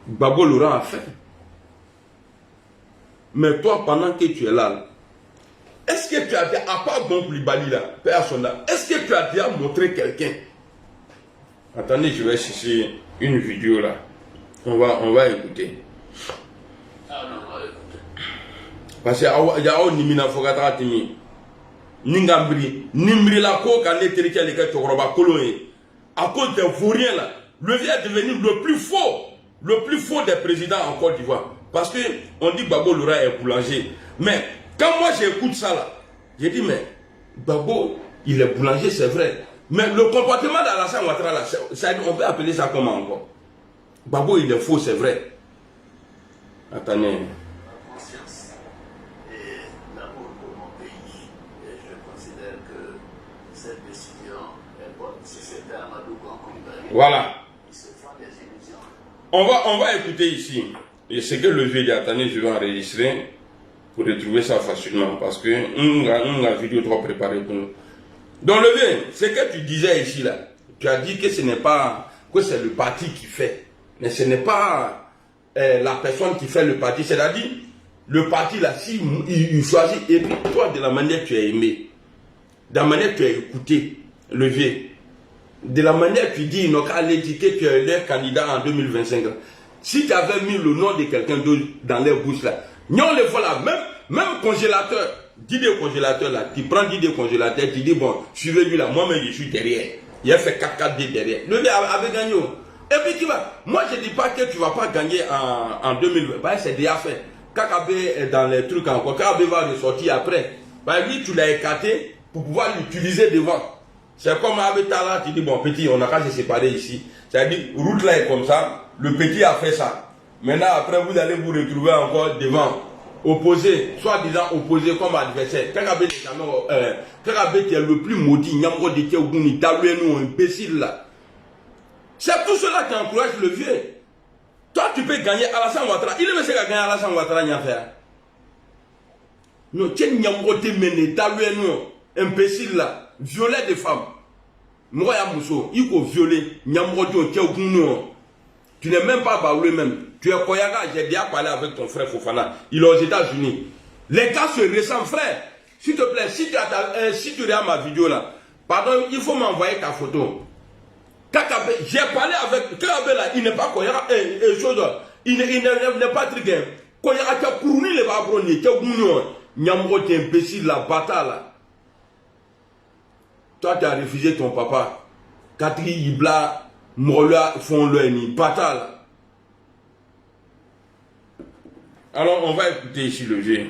Babo Laurent a fait. Mais toi, pendant que tu es là, est-ce que tu as déjà, à part Bon Koulibaly là, paix à son âme, est-ce que tu as déjà montré quelqu'un? Attendez, je vais chercher une vidéo là. On va écouter. Ah non, on va écouter. Parce qu'il y a un Nimina Fogata Timi. Ningambri, Nimri la ko quand les territoires les gars Chokroba Koloé. À cause des vauriens là, le vieux est devenu le plus faux des présidents en Côte d'Ivoire. Parce que on dit Babo Laurent est boulanger. Mais quand moi j'écoute ça là, j'ai dit mais Babo, il est boulanger, c'est vrai. Mais le comportement d'Alassane Ouattara là, on peut appeler ça comment encore? Babo il est faux, c'est vrai. Attendez. Conscience et l'amour pour mon pays. Et je considère que cette décision est bonne. Si c'était Amadou Koulibaly, Voilà. il se font des illusions. On va écouter ici. Et ce que le vieux dit, attendez, je vais enregistrer pour retrouver ça facilement. Parce que la vidéo trop préparée pour nous. Donc le vieux, ce que tu disais ici là, tu as dit que ce n'est pas, que c'est le parti qui fait. Mais ce n'est pas la personne qui fait le parti. C'est-à-dire, le parti là, si il choisit, et puis toi, de la manière que tu as aimé, de la manière que tu as écouté, le vieux, de la manière que tu dis, ils n'ont qu'à aller dire que tu es leur candidat en 2025. Si tu avais mis le nom de quelqu'un d'autre dans leur bouche là, nous on les voit là, même congélateur, 10 des congélateurs là, tu prends 10 des congélateurs, tu dis bon, suivez-lui là, moi-même je suis derrière. Il a fait 4-4 derrière. Le gars avait gagné. Et puis tu vas, moi je ne dis pas que tu ne vas pas gagner en 2020, bah, c'est déjà fait. Kakabe est dans les trucs encore, Kakabe va ressortir après. Bah, lui tu l'as écarté pour pouvoir l'utiliser devant. C'est comme avec Tala, tu dis bon petit, on n'a qu'à se séparer ici. C'est-à-dire, route là est comme ça, le petit a fait ça. Maintenant après vous allez vous retrouver encore devant. Opposé, soi-disant opposé comme adversaire. Kakabe qui est le plus maudit, Nyamro de Théogouni, Talouenou, imbécile là. C'est tout cela qui encourage le vieux. Toi tu peux gagner Alassane Ouattara. Il ne sait qu'à gagner Alassane Ouattara, n'y a faire. Non, tu es Nyamro de Méné, Talouenou, imbécile là, violer des femmes. Moi ya Mousso, il faut violer, Nyamro de Théogouni. Tu n'es même pas baoulé même. Tu es Koyaga, j'ai déjà parlé avec ton frère Fofana. Il est aux États-Unis. Les gars se ressemblent, frère. S'il te plaît, si tu regardes ma vidéo là, pardon, il faut m'envoyer ta photo. J'ai parlé avec Kakabe là, il n'est pas Koyaga, il n'est pas trigué. Koyaga, tu as couru les babroni, tu as gougnon. Nyamro, tu es imbécile, la bata là. Toi, tu as refusé ton papa. Katri Ibla. Mola font le ni bata. Alors on va écouter ici le vieux.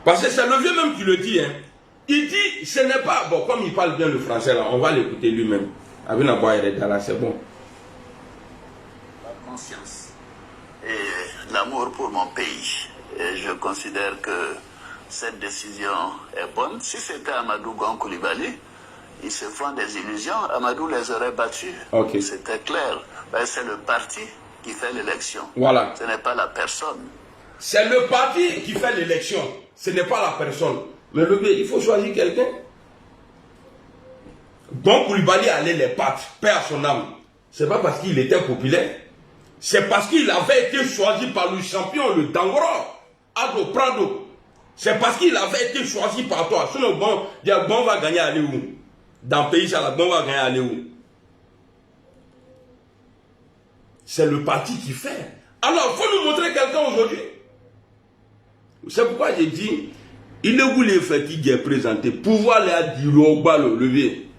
Parce que c'est le vieux même qui le dit. Hein. Il dit ce n'est pas. Bon, comme il parle bien le français là, on va l'écouter lui-même. Avec la boire là, c'est bon. La conscience et l'amour pour mon pays. Et je considère que cette décision est bonne. Si c'était Amadou Koulibaly, ils se font des illusions, Amadou les aurait battus. Okay. C'était clair. Ben, c'est le parti qui fait l'élection. Voilà. Ce n'est pas la personne. C'est le parti qui fait l'élection. Ce n'est pas la personne. Mais le gars, il faut choisir quelqu'un. Bon Koulibaly allait les battre, paix à son âme. C'est pas parce qu'il était populaire. C'est parce qu'il avait été choisi par le champion, le Dangoro, Ado Prado. C'est parce qu'il avait été choisi par toi. Sinon, bon va gagner aller où? Dans le pays, ça la bon va gagner aller où? C'est le parti qui fait. Alors, il faut nous montrer quelqu'un aujourd'hui. C'est pourquoi j'ai dit, il ne voulait faire qui est présenté. Pouvoir les dire au bas le levier.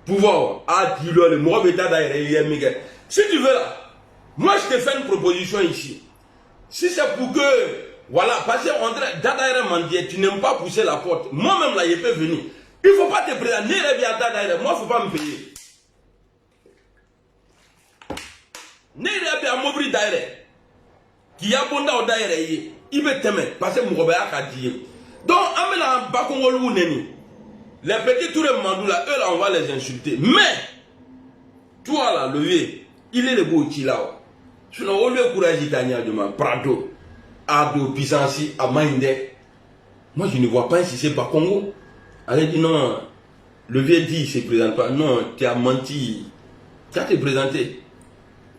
Pouvoir à dire le moi si tu veux là, moi je te fais une proposition ici. Si c'est pour que, voilà, parce que Dadaïre m'a dit, tu n'aimes pas pousser la porte. Moi-même là, il peut venir. Il ne faut pas te présenter. Moi, il ne faut pas me payer. Nere a mobri daire qui a bonda au daire il veut t'aimer parce que mon a dit donc amena bakongolu neni les petits tours mandoula eux là on va les insulter mais toi là levé il est le beau là sinon au lieu courage italien de ma prado ado puissance à minde moi je ne vois pas si c'est pas Congo elle dit non levé dit il se présente pas non tu as menti tu as te présenté.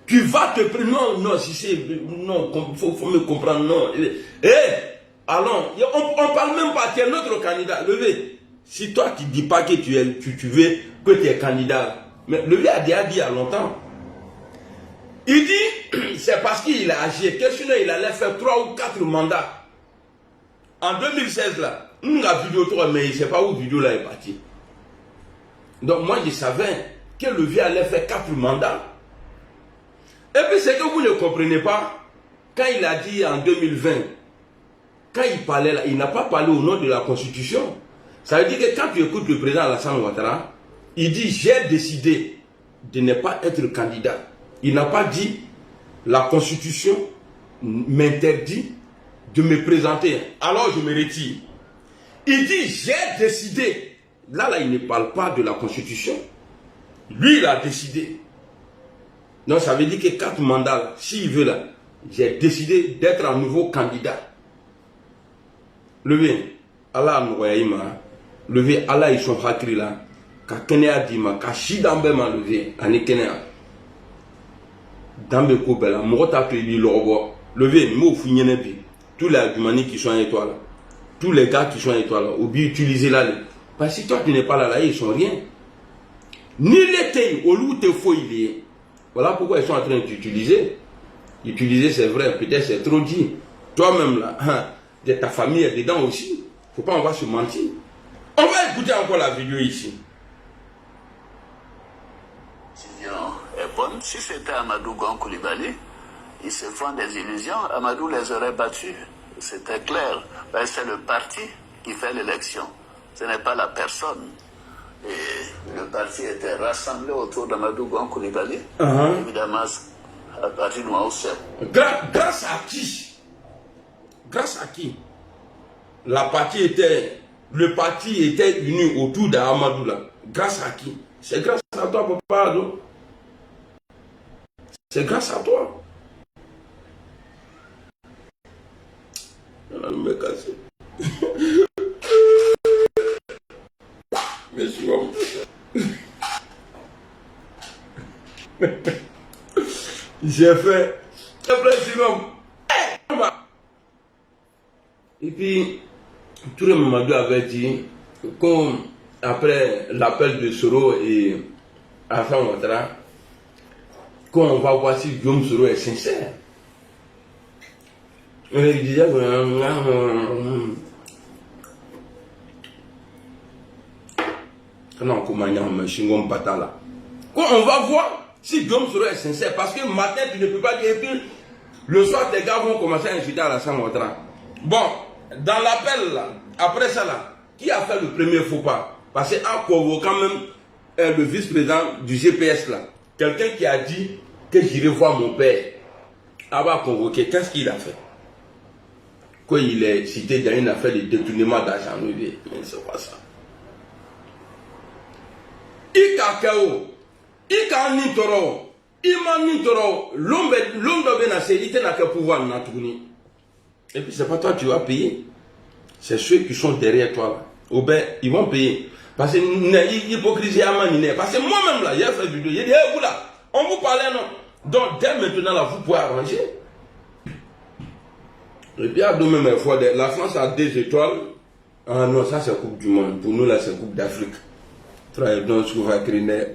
Tu vas te prendre. Non, non, si c'est. Non, faut me comprendre. Non. Eh, allons. On parle même pas. Tu es notre candidat. Levé. Si toi, tu ne dis pas que tu veux que tu es candidat. Mais Levé a déjà dit il y a longtemps. Il dit, c'est parce qu'il a agi. Que sinon, il allait faire 3 ou 4 mandats. En 2016, là, on a vidéo 3, mais il ne sait pas où vidéo là est parti. Donc, moi, je savais que Levé allait faire 4 mandats. Et puis c'est que vous ne comprenez pas, quand il a dit en 2020, quand il parlait là, il n'a pas parlé au nom de la Constitution. Ça veut dire que quand tu écoutes le président Alassane Ouattara, il dit j'ai décidé de ne pas être candidat. Il n'a pas dit la Constitution m'interdit de me présenter, alors je me retire. Il dit j'ai décidé. Là, il ne parle pas de la Constitution. Lui, il a décidé. Donc ça veut dire que 4 mandats, s'il veut là, j'ai décidé d'être un nouveau candidat. Levé, Allah Nouraïma, levé, Allah ils sont hakri là, ka Kenya dima, ka Shidambe m'a levé, ane Kenya. Dambe Kobela, Mota Péli Lorobo, levé, mot Fouinenepi, tous les arguments qui sont étoiles, tous les gars qui sont étoiles, oubliez utiliser là. Parce que si toi tu n'es pas là, ils sont rien. Ni l'été, au loup te faut il est. Voilà pourquoi ils sont en train d'utiliser. Utiliser, c'est vrai, peut-être c'est trop dit. Toi-même, là, de ta famille est dedans aussi. Il ne faut pas, on va se mentir. On va écouter encore la vidéo ici. Est bonne. Si c'était Amadou Gon Coulibaly, ils se font des illusions. Amadou les aurait battus. C'était clair. C'est le parti qui fait l'élection. Ce n'est pas la personne. Et le parti était rassemblé autour d'Amadou Gon Coulibaly. Évidemment, à partir de Mouaoussé. Grâce à qui? Grâce à qui? Le parti était uni autour d'Amadou là. Grâce à qui? C'est grâce à toi, papa. C'est grâce à toi. On va me casser. Merci beaucoup. J'ai fait. Et puis, tout le monde avait dit, comme après l'appel de Soro et Alassane Ouattara, qu'on va voir si Guillaume Soro est sincère. Il disait, non, comment on va voir si Guillaume Soro est sincère. Parce que matin, tu ne peux pas dire. Et puis, le soir, tes gars vont commencer à insulter Alassane Ouattara. Bon, dans l'appel, là, après ça, là, qui a fait le premier faux pas? Parce qu'en convoquant même le vice-président du GPS, là, quelqu'un qui a dit que j'irai voir mon père, avoir convoqué, qu'est-ce qu'il a fait? Quand il est cité dans une affaire de détournement d'argent, mais c'est pas ça. Ikakeo, Ikanitoro, Imanitoro, l'homme de Benacé, n'a qu'à pouvoir n'a tourné. Et puis c'est pas toi qui vas payer. C'est ceux qui sont derrière toi. Là. Ben, ils vont payer. Parce que l'hypocrisie à manier. Parce que moi-même là, il y a fait vidéo. Il dit, vous là, on vous parlait non. Donc dès maintenant là, vous pouvez arranger. Et puis à demain, mais fois la France a 2 étoiles. Ah non, ça c'est Coupe du Monde. Pour nous là, c'est Coupe d'Afrique. Travaille donc sur la crine.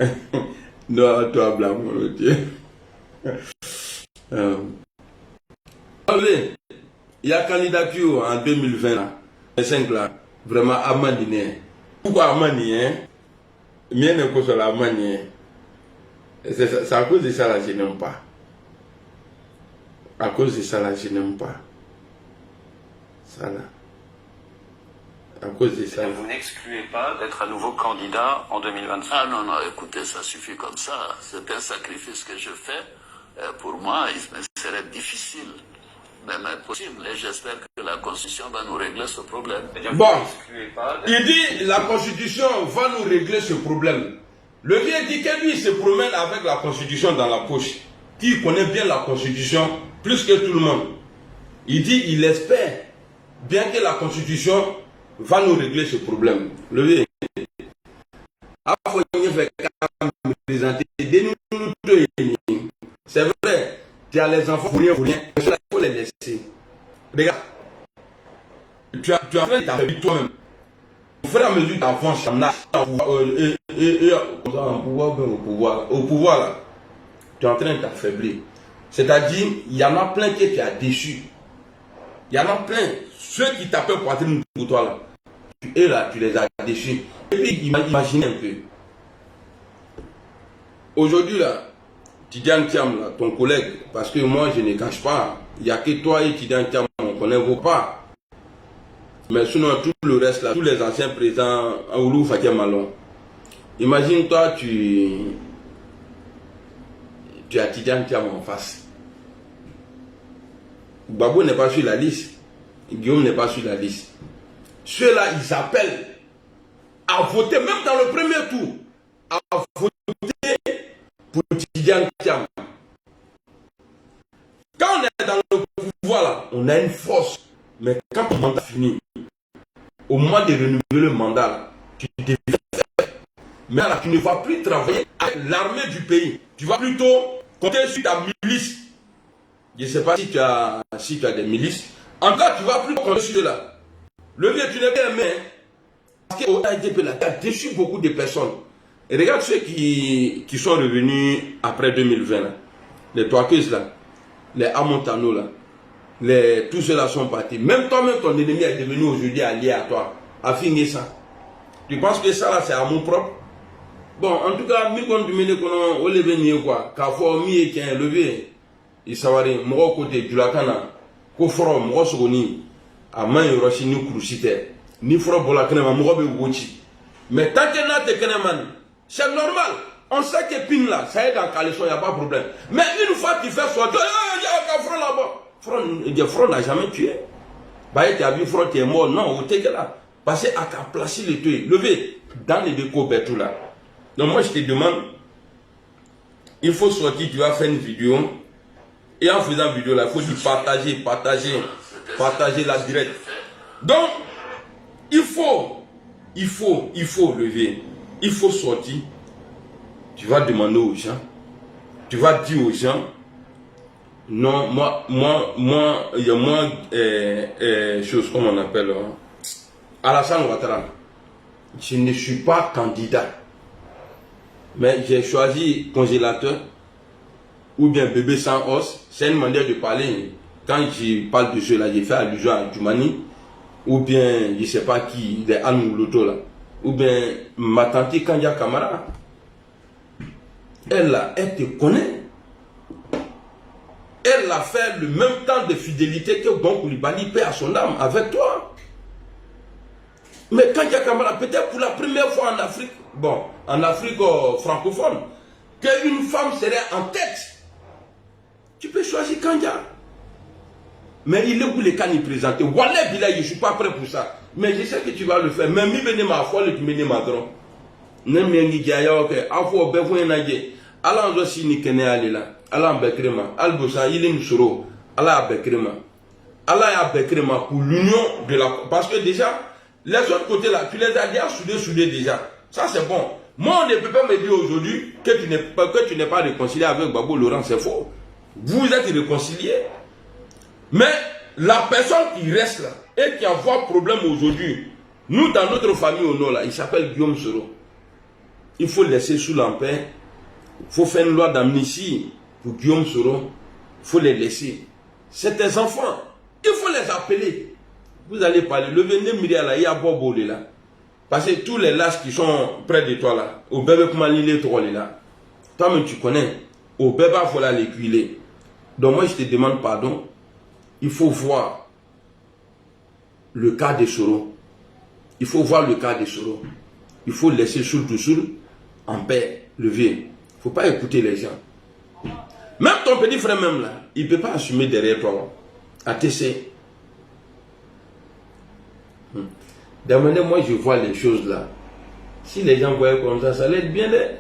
Non, toi blanc, mon Dieu. Il y a candidature en 2020 là. Les 5 là. Vraiment Amandine. Pourquoi Amandine? Mien ne cause la Amandine. C'est à cause de ça là, je n'aime pas. À cause de ça là, je n'aime pas. Ça là. À cause de ça là. Vous n'excluez pas d'être à nouveau candidat en 2025? Ah non, non, écoutez, ça suffit comme ça. C'est un sacrifice que je fais. Pour moi, il me serait difficile, même impossible. Et j'espère que la Constitution va nous régler ce problème. Bon, il dit la Constitution va nous régler ce problème. Le vieux dit que lui, il se promène avec la Constitution dans la poche. Qui connaît bien la Constitution plus que tout le monde. Il dit, il espère bien que la Constitution va nous régler ce problème. Le vieux. C'est vrai, tu as les enfants pour rien, il faut les laisser. Regarde, tu as fait ta vie toi-même. Au fur et à mesure que tu avances au pouvoir là, tu es en train de t'affaiblir. C'est-à-dire, il y en a plein que tu as déçus. Il y en a plein, ceux qui t'appellent poitrine pour toi là, eux là, tu les as déçus. Et puis, imaginez un peu. Aujourd'hui là, Tidiane Thiam, là, ton collègue, parce que moi je ne cache pas, il n'y a que toi et Tidiane Thiam, on connaît vos pas. Mais sinon, tout le reste là, tous les anciens présidents, Oulou Fatia Malon. Imagine toi, tu as Tidiane Thiam en face. Babou n'est pas sur la liste. Guillaume n'est pas sur la liste. Ceux-là, ils appellent à voter, même dans le premier tour, à voter pour Tidiane Thiam. Quand on est dans le pouvoir là, on a une force. Mais quand le mandat finit, au moment de renouveler le mandat, là, tu deviens faible. Mais là, tu ne vas plus travailler avec l'armée du pays. Tu vas plutôt compter sur ta milice. Je ne sais pas si tu as des milices. En tout cas, tu vas plus compter sur ceux-là. Le vieux, tu n'es pas aimé. Parce qu'au AIDP, là, tu as déçu beaucoup de personnes. Et regarde ceux qui sont revenus après 2020. Là. Les Toakeuses, là. Les Amontano, là. Tous ceux-là sont partis. Même toi-même, ton ennemi est devenu aujourd'hui allié à toi. A fini ça. Tu penses que ça, là, c'est amour propre? Bon, en tout cas, mi kon dumene kono o leve ni quoi. Ka fo mi e tien levé. Il sawari mo côté du lakana. Ko foro mo sogoni. A man yoroshi ni krusite. Ni foro bolakana mo be wochi. Mais tant que na te keneman, c'est normal. On sait que pin là, ça est dans caleçon, il n'y a pas de problème. Mais une fois qu'il fait sortir, il y a un front là-bas. Front n'a jamais tué. Bah, tu as vu, front, tu es mort. Non, au que là. Parce qu'à ta place, le tuer. Levé dans les décos, tout là. Donc, moi, je te demande, il faut sortir, tu vas faire une vidéo. Et en faisant une vidéo là, il faut dire partager la direct. Donc, il faut lever. Il faut sortir. Tu vas demander aux gens, tu vas dire aux gens, non, moi, il y a moins chose, comme on appelle, Alassane Ouattara. Je ne suis pas candidat, mais j'ai choisi congélateur ou bien bébé sans os. C'est une manière de parler. Quand je parle de cela, j'ai fait allusion à Djoumani, ou bien, je ne sais pas qui, des Anne Loto là, ou bien ma tante Kandia Kamara. Elle te connaît. Elle a fait le même temps de fidélité que Bon Koulibaly paie à son âme avec toi. Mais quand il y a Kamara, peut-être pour la première fois en Afrique, bon, en Afrique francophone, qu'une femme serait en tête, tu peux choisir Kandia. Mais il est où les cannes présentés? Wallah Billah, je ne suis pas prêt pour ça. Mais je sais que tu vas le faire. Mais mi bene ma folle, tu mènes ma grand. Nem yengi jaya ok. Afo befouen naje. Allah on si ni kene alila. Allah bekrema. Albosa il est soro. Allah bekrema. Allah a bekrema pour l'union de la. Parce que déjà, les autres côtés là, tu les as déjà soudés déjà. Ça c'est bon. Moi on ne peut pas me dire aujourd'hui que tu n'es pas réconcilié avec Babo Laurent, c'est faux. Vous êtes réconciliés. Mais la personne qui reste là et qui a problème aujourd'hui, nous dans notre famille au nord là, il s'appelle Guillaume Soro. Il faut laisser sous l'empire. Il faut faire une loi d'amnistie pour Guillaume Soro. Il faut les laisser. C'est tes enfants. Il faut les appeler. Vous allez parler. Le venez Myriam là, il y a Bobo là. Parce que tous les lâches qui sont près de toi là, au bébé comment l'île trop là. Toi-même tu connais. Au bébé il faut les cuiler. Donc moi je te demande pardon. Il faut voir le cas de Soro. Il faut voir le cas de Soro. Il faut laisser Soul en paix, le vieux. Il ne faut pas écouter les gens. Même ton petit frère même là, il ne peut pas assumer derrière toi. ATC. Demandez, moi je vois les choses là. Si les gens voyaient comme ça, ça allait être bien d'aide.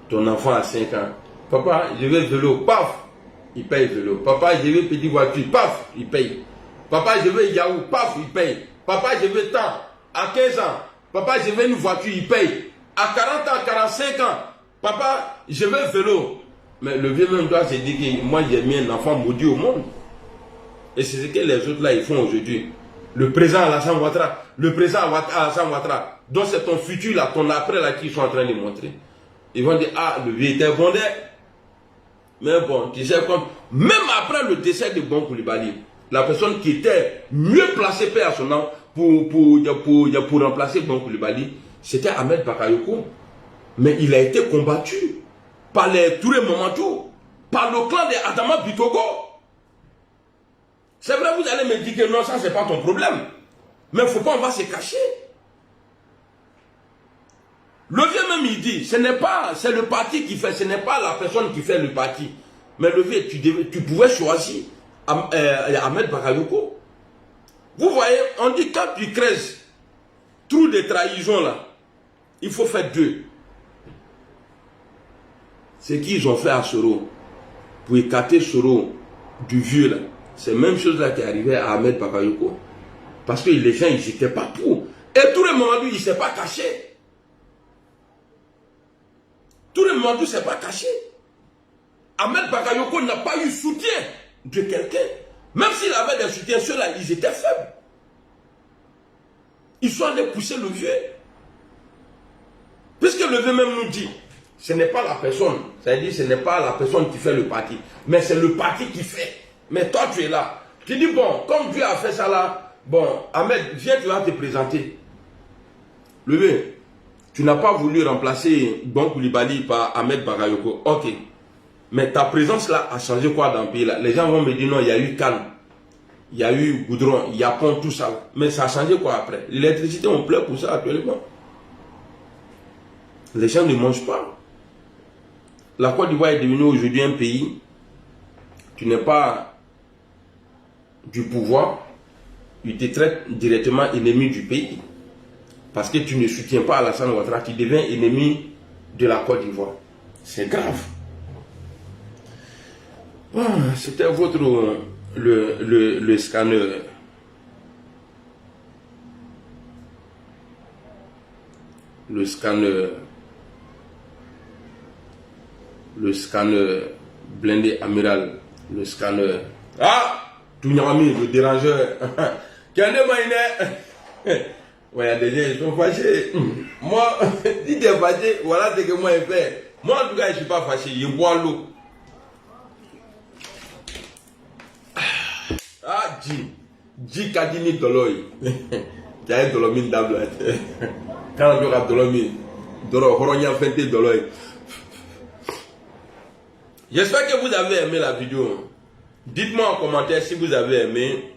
Ton enfant a 5 ans. Papa, je vais vélo, paf, il paye vélo. Papa, je veux petite voiture, paf, il paye. Papa, je veux Yahoo, paf, il paye. Papa, je veux tant. À 15 ans, papa, je veux une voiture, il paye. À 40 ans, 45 ans, papa, je veux vélo. Mais le vieux même doit se dire que moi j'ai mis un enfant maudit au monde. Et c'est ce que les autres là ils font aujourd'hui. Le présent Alassane Ouattara, le présent Alassane Ouattara, donc c'est ton futur là, ton après là qu'ils sont en train de montrer. Ils vont dire, ah, le vieux était bon d'air. Mais bon, tu sais comme, même après le décès de Bon Coulibaly, la personne qui était mieux placée, paix à son nom, pour remplacer Bon Coulibaly, c'était Ahmed Bakayoko. Mais il a été combattu par les Touré Mamadou, par le clan de Adama Bitogo. C'est vrai, vous allez me dire que non, ça c'est pas ton problème. Mais il ne faut pas, on va se cacher. Le vieux même il dit, ce n'est pas, c'est le parti qui fait, ce n'est pas la personne qui fait le parti. Mais le vieux, tu pouvais choisir Ahmed Bakayoko. Vous voyez, on dit quand tu creuses trou de trahison là, il faut faire deux. Ce qu'ils ont fait à Soro, pour écarter Soro du vieux là, c'est la même chose là qui est arrivée à Ahmed Bakayoko. Parce que les gens, ils n'étaient pas pour. Et tout le monde, il ne s'est pas caché. Tout le monde ne s'est pas caché. Ahmed Bakayoko n'a pas eu soutien de quelqu'un. Même s'il avait des soutiens, ceux-là, ils étaient faibles. Ils sont allés pousser le vieux. Puisque le vieux même nous dit, ce n'est pas la personne, c'est-à-dire ce n'est pas la personne qui fait le parti, mais c'est le parti qui fait. Mais toi, tu es là. Tu dis, bon, comme Dieu a fait ça là, bon, Ahmed, viens, tu vas te présenter. Le vieux, tu n'as pas voulu remplacer Bon Coulibaly par Ahmed Bakayoko. Ok. Mais ta présence là a changé quoi dans le pays là? Les gens vont me dire, non, il y a eu calme. Il y a eu goudron, il y a pont, tout ça. Mais ça a changé quoi après? L'électricité, on pleure pour ça actuellement. Les gens ne mangent pas. La Côte d'Ivoire est devenue aujourd'hui un pays. Tu n'es pas du pouvoir. Il te traite directement ennemi du pays. Parce que tu ne soutiens pas Alassane Ouattara. Tu deviens ennemi de la Côte d'Ivoire. C'est grave. C'était votre... le scanner. Le scanner blindé amiral. Le scanner. Ah! Tounyami, le dérangeur. Ouais, il y a des gens, ils sont fâchés. Moi, si tu es fâché, voilà ce que moi je fais. Moi, en tout cas, je ne suis pas fâché. Je bois l'eau. Ah, Dji Kadini Doloy. Tu as Dolomine d'Abloat. Quand on a Dolomine, Horonia Fente Doloy. J'espère que vous avez aimé la vidéo. Dites-moi en commentaire si vous avez aimé.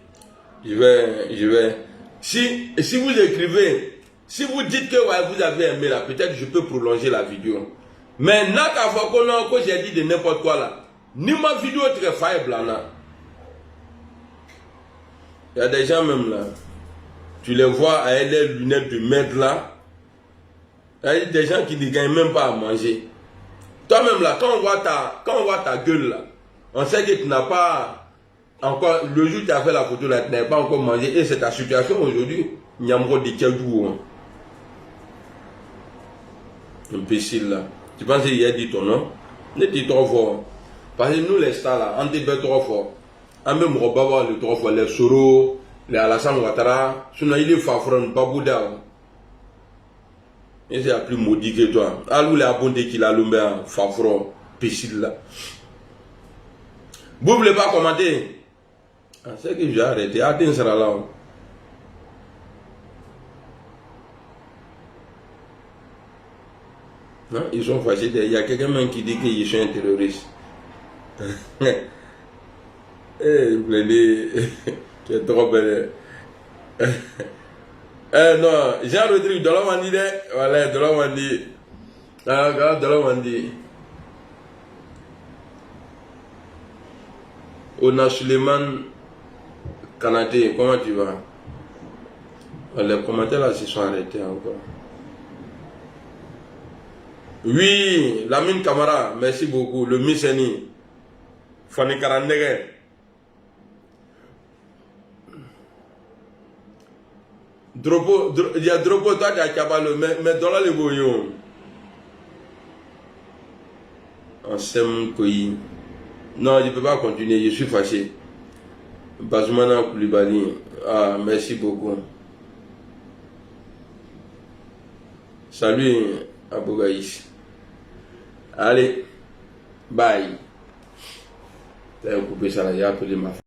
Je vais. Si vous écrivez, si vous dites que ouais, vous avez aimé là, peut-être je peux prolonger la vidéo. Mais n'a qu'à voir que j'ai dit de n'importe quoi là. Ni ma vidéo très faible là. Il y a des gens même là. Tu les vois avec les lunettes de maître là. Il y a des gens qui ne gagnent même pas à manger. Toi-même là, quand on voit ta gueule là, on sait que tu n'as pas encore, le jour où tu as fait la photo là, tu n'avais pas encore mangé. Et c'est ta situation aujourd'hui. Il y a encore des tchadjou. Imbécile là. Tu penses qu'il a dit ton nom? Ne dis trop fort. Parce que nous les stars là, on dit trop fort. On même Robaba le trop fort, les Soro, les Alassane Ouattara. Sinon il est fafron, pas Bouddha. Et c'est plus maudit que toi. Alou les abondés qu'il a l'ombé, fafron, pécile là. Vous ne voulez pas commenter? Ah, c'est que j'ai arrêté. Attends, sera là. Non, ils sont fâchés. Il y a quelqu'un qui dit que je suis un terroriste. Eh, vous plaît, tu es trop belle. Non, Jean-Rodrigue, Dolomandi, voilà, Dolomandi. Ah, regarde, Dolomandi. Ona Suleiman Kanaté, comment tu vas? Les commentaires là se sont arrêtés encore. Oui, Lamine Camara, merci beaucoup. Le Misseni, Fanny Karandege. Il y a Dropo, toi qui as Kabalo, mais dans les bouillons. En Sem Koyi. Non, je ne peux pas continuer, je suis fâché. Bazoumana Koulibaly, ah, merci beaucoup. Salut, Abougaïs. Allez, bye. Tu as coupé ça là, j'ai appelé ma femme.